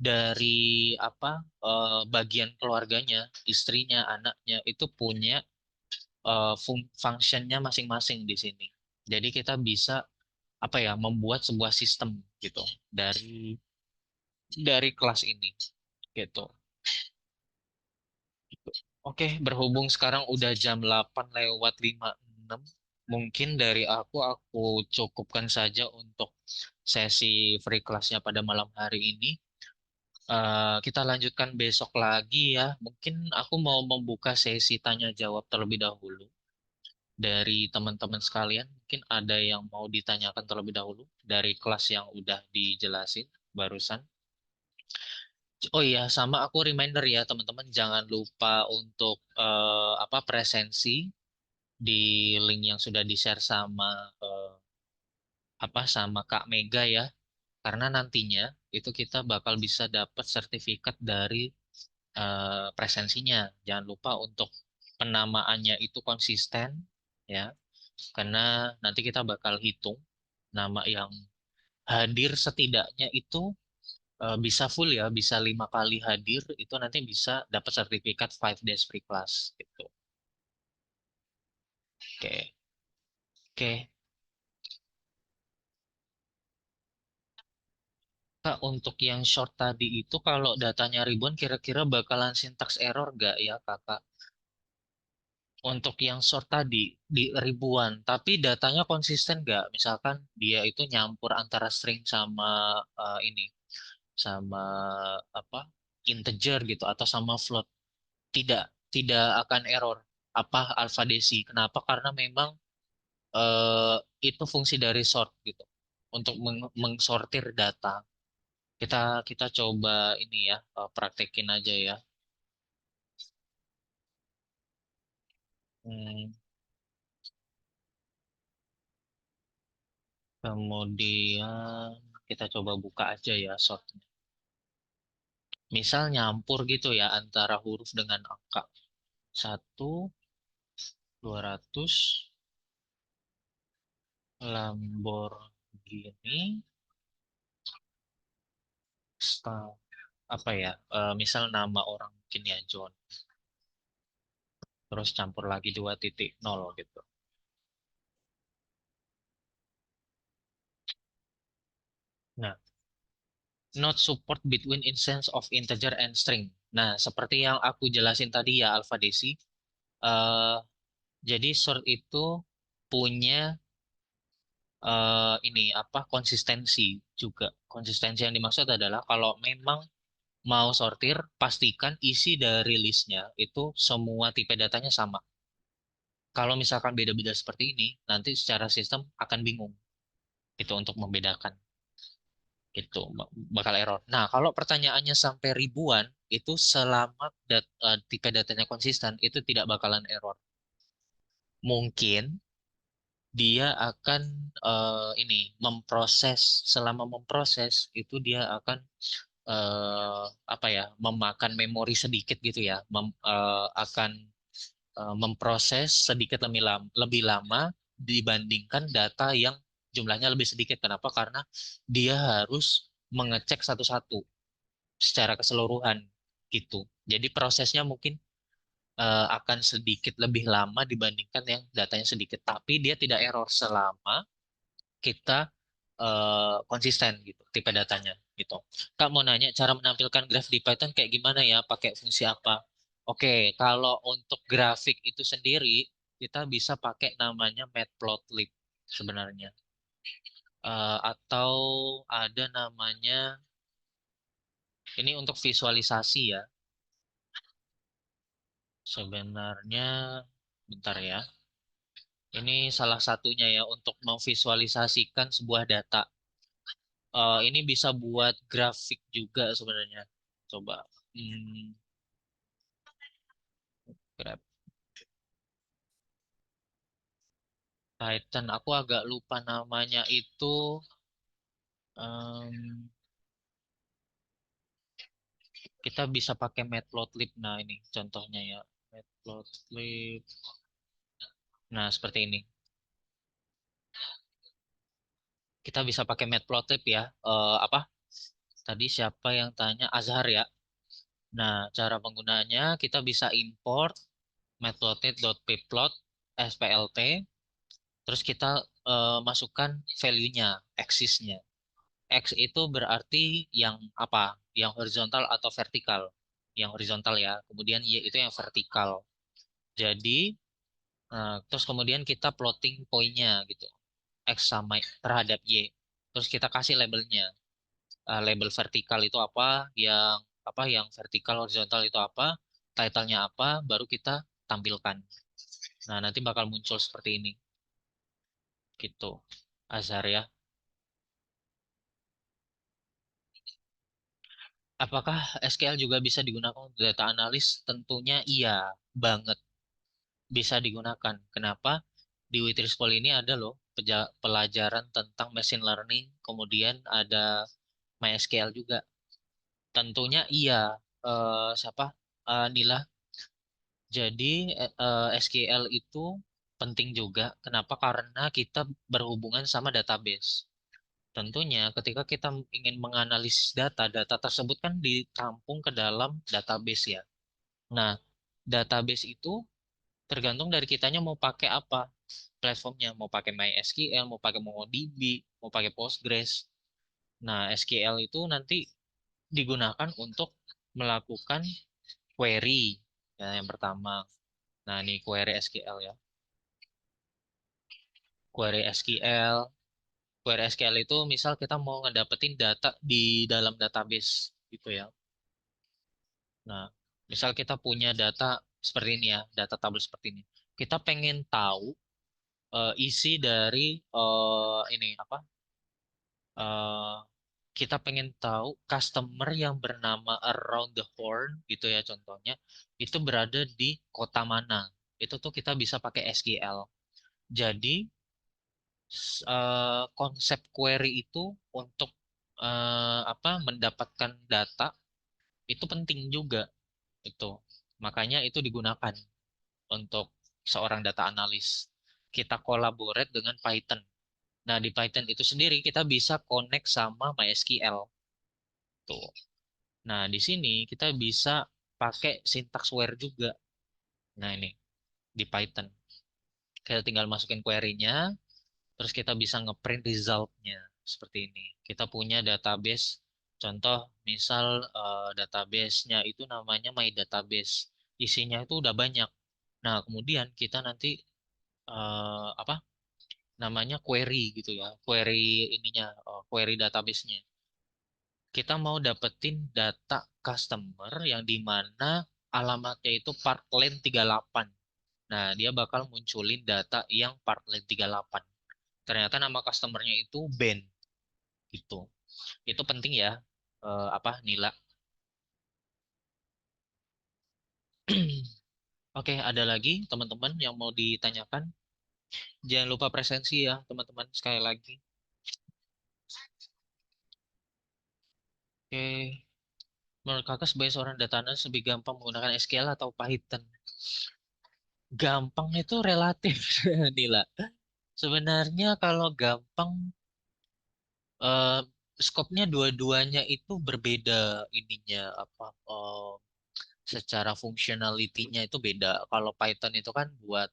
A: dari apa bagian keluarganya, istrinya, anaknya itu punya fungsinya masing-masing di sini. Jadi kita bisa apa ya membuat sebuah sistem gitu dari kelas ini gitu. Oke, berhubung sekarang udah jam 8 lewat 56, mungkin dari aku cukupkan saja untuk sesi free class-nya pada malam hari ini. Kita lanjutkan besok lagi ya. Mungkin aku mau membuka sesi tanya jawab terlebih dahulu dari teman-teman sekalian. Mungkin ada yang mau ditanyakan terlebih dahulu dari kelas yang udah dijelasin barusan. Oh iya, sama aku reminder ya teman-teman jangan lupa untuk apa presensi di link yang sudah di-share sama apa sama Kak Mega ya. Karena nantinya itu kita bakal bisa dapat sertifikat dari presensinya. Jangan lupa untuk penamaannya itu konsisten ya, karena nanti kita bakal hitung nama yang hadir setidaknya itu bisa full ya, bisa 5 kali hadir itu nanti bisa dapat sertifikat 5 days free class gitu. Oke, oke. Kak, untuk yang short tadi itu kalau datanya ribuan kira-kira bakalan syntax error nggak ya kakak? Untuk yang short tadi di ribuan, tapi datanya konsisten nggak? Misalkan dia itu nyampur antara string sama ini, sama apa integer gitu atau sama float, tidak tidak akan error. Apa alpha desi? Kenapa? Karena memang eh, itu fungsi dari sort gitu untuk mengsortir data. Kita kita coba ini ya praktekin aja ya. Hmm, kemudian kita coba buka aja ya sort. Misal nyampur gitu ya antara huruf dengan angka. 1, 200, Lamborghini, Star, apa ya, misal nama orang mungkin ya John, terus campur lagi 2.0 gitu. Nah, not support between instance of integer and string. Nah, seperti yang aku jelasin tadi ya, Alfa Desi, eh, jadi sort itu punya ini apa konsistensi juga. Konsistensi yang dimaksud adalah kalau memang mau sortir, pastikan isi dari listnya itu semua tipe datanya sama. Kalau misalkan beda-beda seperti ini, nanti secara sistem akan bingung itu untuk membedakan gitu bakal error. Nah, kalau pertanyaannya sampai ribuan itu selama tipe datanya konsisten itu tidak bakalan error. Mungkin dia akan ini memproses selama memproses itu dia akan apa ya memakan memori sedikit gitu ya akan memproses sedikit lebih lama dibandingkan data yang jumlahnya lebih sedikit. Kenapa? Karena dia harus mengecek satu-satu secara keseluruhan gitu. Jadi prosesnya mungkin akan sedikit lebih lama dibandingkan yang datanya sedikit. Tapi dia tidak error selama kita konsisten gitu tipe datanya gitu. Kak mau nanya cara menampilkan graf di Python kayak gimana ya? Pakai fungsi apa? Oke, kalau untuk grafik itu sendiri kita bisa pakai namanya matplotlib sebenarnya. Atau ada namanya ini untuk visualisasi ya. Sebenarnya bentar ya. Ini salah satunya ya untuk memvisualisasikan sebuah data. Ini bisa buat grafik juga sebenarnya. Coba. Hmm, grab Python. Aku agak lupa namanya itu. em, kita bisa pakai Matplotlib. Nah, ini contohnya ya. Matplotlib. Nah, seperti ini. Kita bisa pakai Matplotlib ya. Apa? Tadi siapa yang tanya? Azhar ya. Nah, cara penggunaannya kita bisa import matplotlib.pplot splt. Terus kita masukkan value-nya, axis-nya. X itu berarti yang apa? Yang horizontal atau vertikal? Yang horizontal ya. Kemudian Y itu yang vertikal. Jadi, terus kemudian kita plotting poinnya gitu. X sama terhadap Y. Terus kita kasih labelnya. Label vertikal itu apa? Yang vertikal horizontal itu apa? Title-nya apa? Baru kita tampilkan. Nah, nanti bakal muncul seperti ini. Gitu. Azhar ya. Apakah SQL juga bisa digunakan untuk data analis? Tentunya iya, banget bisa digunakan. Kenapa? Di Witrispool ini ada loh pelajaran tentang machine learning, kemudian ada MySQL juga. Tentunya iya, siapa? Nila. Jadi SQL itu penting juga. Kenapa? Karena kita berhubungan sama database. Tentunya ketika kita ingin menganalisis data, data tersebut kan ditampung ke dalam database ya. Nah, database itu tergantung dari kitanya mau pakai apa platformnya, mau pakai MySQL, mau pakai MongoDB, mau pakai Postgres. Nah, SQL itu nanti digunakan untuk melakukan query ya, yang pertama. Nah, ini query SQL ya. Query SQL. Query SQL itu misal kita mau ngedapetin data di dalam database gitu ya. Nah, misal kita punya data seperti ini ya, data tabel seperti ini. Kita pengen tahu isi dari ini apa? eh, kita pengen tahu customer yang bernama Around the Horn gitu ya contohnya, itu berada di kota mana. Itu tuh kita bisa pakai SQL. Jadi konsep query itu untuk apa? Mendapatkan data itu penting juga itu. Makanya itu digunakan untuk seorang data analis. Kita collaborate dengan Python. Nah, di Python itu sendiri kita bisa connect sama MySQL. Tuh. Nah, di sini kita bisa pakai syntax where juga. Nah, ini di Python. Kita tinggal masukin query-nya, terus kita bisa ngeprint result-nya. Seperti ini. Kita punya database. Contoh, misal database-nya itu namanya My Database. Isinya itu udah banyak. Nah, kemudian kita nanti apa namanya query gitu ya, query ininya, query database-nya. Kita mau dapetin data customer yang di mana alamatnya itu Parkland 38. Nah, dia bakal munculin data yang Parkland 38. Ternyata nama customernya itu Ben gitu. Itu penting ya, apa Nila. Oke, ada lagi teman-teman yang mau ditanyakan? Jangan lupa presensi ya, teman-teman, sekali lagi. Oke, menurut kakak sebagai seorang data analis lebih gampang menggunakan SQL atau Python? Gampang itu relatif, Nila. Sebenarnya kalau gampang, eh, skopnya dua-duanya itu berbeda ininya apa secara functionality-nya itu beda. Kalau Python itu kan buat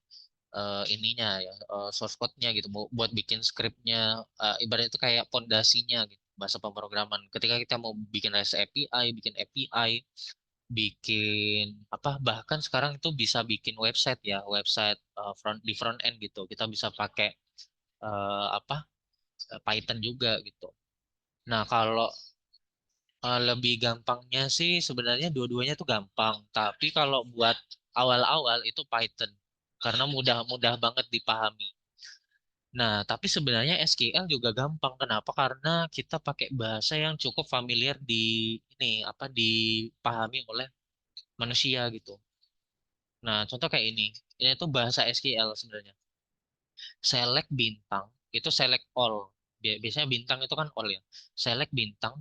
A: ininya ya, source code-nya gitu, buat bikin script-nya, ibaratnya itu kayak pondasinya gitu, bahasa pemrograman. Ketika kita mau bikin REST API, bikin API, bikin apa, bahkan sekarang itu bisa bikin website ya, website di front end gitu. Kita bisa pakai apa Python juga gitu. Nah, kalau lebih gampangnya sih sebenarnya dua-duanya tuh gampang. Tapi kalau buat awal-awal itu Python karena mudah-mudah banget dipahami. Nah, tapi sebenarnya SQL juga gampang. Kenapa? Karena kita pakai bahasa yang cukup familiar di ini apa dipahami oleh manusia gitu. Nah, contoh kayak ini. Ini tuh bahasa SQL sebenarnya. Select bintang itu select all. Biasanya bintang itu kan all ya. Select bintang,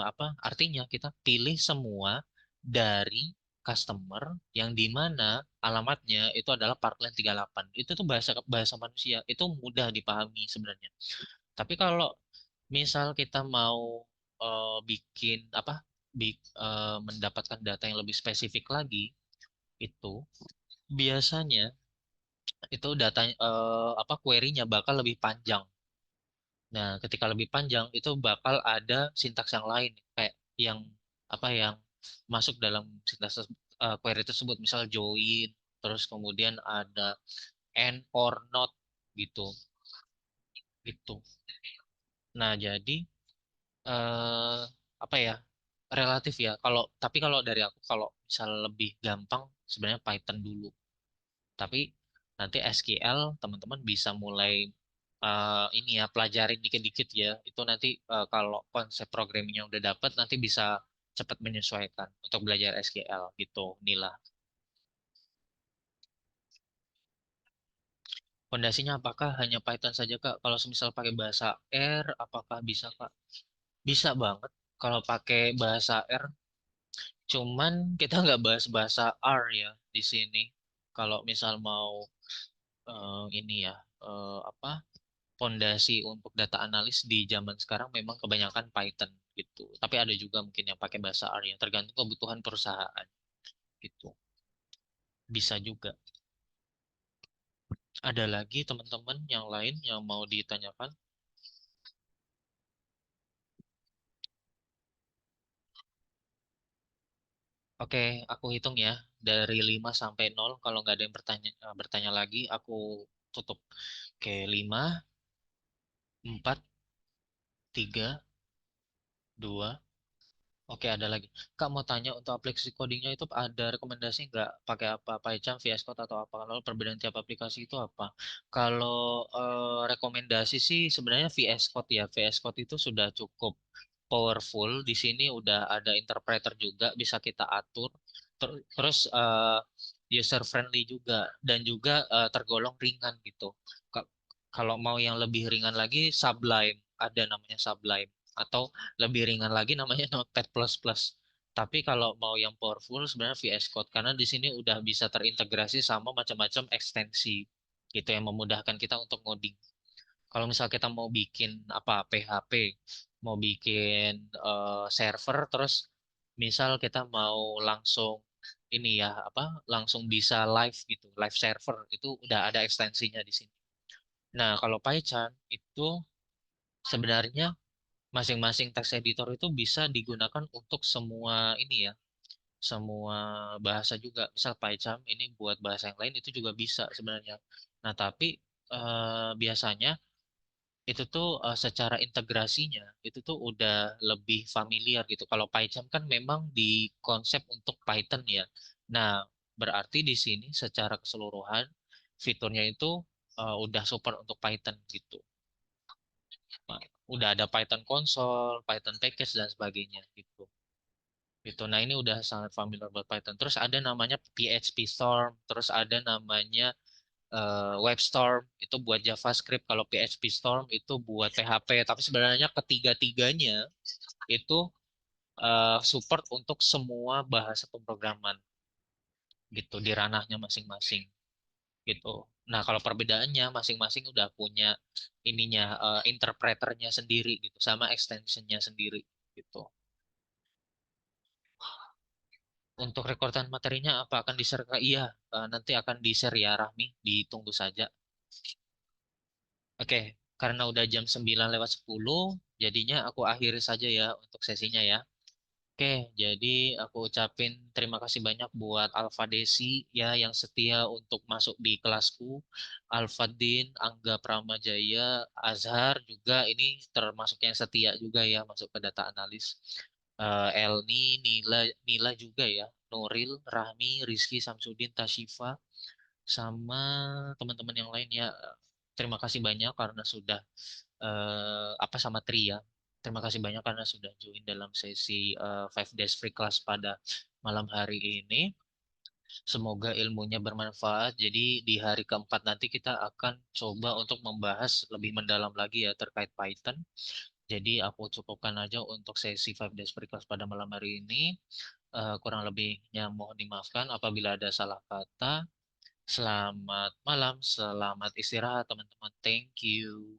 A: apa artinya kita pilih semua dari customer yang di mana alamatnya itu adalah Parkland 38. Itu tuh bahasa bahasa manusia. Itu mudah dipahami sebenarnya. Tapi kalau misal kita mau bikin apa mendapatkan data yang lebih spesifik lagi, itu biasanya itu data apa query-nya bakal lebih panjang. Nah, ketika lebih panjang itu bakal ada sintaks yang lain kayak yang apa yang masuk dalam sintaks query tersebut, misal join, terus kemudian ada and or not gitu. Gitu. Nah, jadi eh apa ya? Relatif ya. Tapi kalau dari aku kalau misal lebih gampang sebenarnya Python dulu. Tapi nanti SQL teman-teman bisa mulai ini ya pelajarin dikit-dikit ya. Itu nanti kalau konsep programmingnya udah dapet nanti bisa cepat menyesuaikan untuk belajar SQL gitu, Nila. Fondasinya apakah hanya Python saja Kak? Kalau semisal pakai bahasa R, apakah bisa Kak? Bisa banget kalau pakai bahasa R. Cuman kita nggak bahas bahasa R ya di sini. Kalau misal mau ini ya apa fondasi untuk data analis di zaman sekarang memang kebanyakan Python gitu. Tapi ada juga mungkin yang pakai bahasa R ya, tergantung kebutuhan perusahaan gitu. Bisa juga. Ada lagi teman-teman yang lain yang mau ditanyakan? Oke, aku hitung ya. Dari 5 sampai 0, kalau nggak ada yang bertanya lagi, aku tutup. Oke, 5, 4, 3, 2. Oke, ada lagi. Kak mau tanya untuk aplikasi codingnya itu ada rekomendasi nggak pakai apa? PyCharm, VS Code atau apa? Lalu perbedaan tiap aplikasi itu apa? Kalau rekomendasi sih sebenarnya VS Code ya. VS Code itu sudah cukup powerful. Di sini udah ada interpreter juga, bisa kita atur. Terus user friendly juga dan juga tergolong ringan gitu. Ka- Kalau mau yang lebih ringan lagi, Sublime ada namanya Sublime atau lebih ringan lagi namanya Notepad++. Tapi kalau mau yang powerful sebenarnya VS Code karena di sini udah bisa terintegrasi sama macam-macam ekstensi gitu yang memudahkan kita untuk ngoding. Kalau misal kita mau bikin apa PHP, mau bikin server terus misal kita mau langsung ini ya apa langsung bisa live gitu, live server itu udah ada ekstensinya di sini. Nah, kalau PyCharm itu sebenarnya masing-masing text editor itu bisa digunakan untuk semua ini ya, semua bahasa juga. Misal PyCharm ini buat bahasa yang lain itu juga bisa sebenarnya. Nah, tapi biasanya itu tuh secara integrasinya itu tuh udah lebih familiar gitu. Kalau PyCharm kan memang di konsep untuk Python ya. Nah, berarti di sini secara keseluruhan fiturnya itu udah support untuk Python gitu. Nah, udah ada Python console, Python package dan sebagainya gitu. Gitu. Nah, ini udah sangat familiar buat Python. Terus ada namanya PHP Storm, terus ada namanya WebStorm itu buat JavaScript. Kalau PHP Storm itu buat PHP. Tapi sebenarnya ketiga-tiganya itu support untuk semua bahasa pemrograman gitu di ranahnya masing-masing gitu. Nah, kalau perbedaannya masing-masing udah punya ininya interpreternya sendiri gitu sama extensionnya sendiri gitu. Untuk rekordan materinya apa akan di-share? Iya, nanti akan di-share ya Rahmi, ditunggu saja. Oke, karena udah jam 9:10, jadinya aku akhiri saja ya untuk sesinya ya. Oke, jadi aku ucapin terima kasih banyak buat Alfa Desi ya yang setia untuk masuk di kelasku. Alfadin, Angga Pramajaya, Azhar juga ini termasuk yang setia juga ya masuk ke data analis. Elni, Nila, Nila juga ya, Nuril, Rahmi, Rizky, Samsudin, Tashifa, sama teman-teman yang lain ya. Terima kasih banyak karena sudah apa sama Tri ya. Terima kasih banyak karena sudah join dalam sesi Five Days Free Class pada malam hari ini. Semoga ilmunya bermanfaat. Jadi di hari keempat nanti kita akan coba untuk membahas lebih mendalam lagi ya terkait Python. Jadi aku cukupkan aja untuk sesi Five Days Free Class pada malam hari ini. Kurang lebihnya mohon dimaafkan apabila ada salah kata. Selamat malam, selamat istirahat teman-teman. Thank you.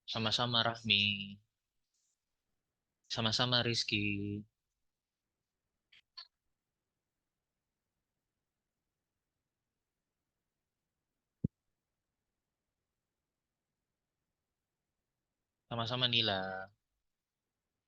A: Sama-sama Rahmi. Sama-sama Rizky. Sama-sama Nila.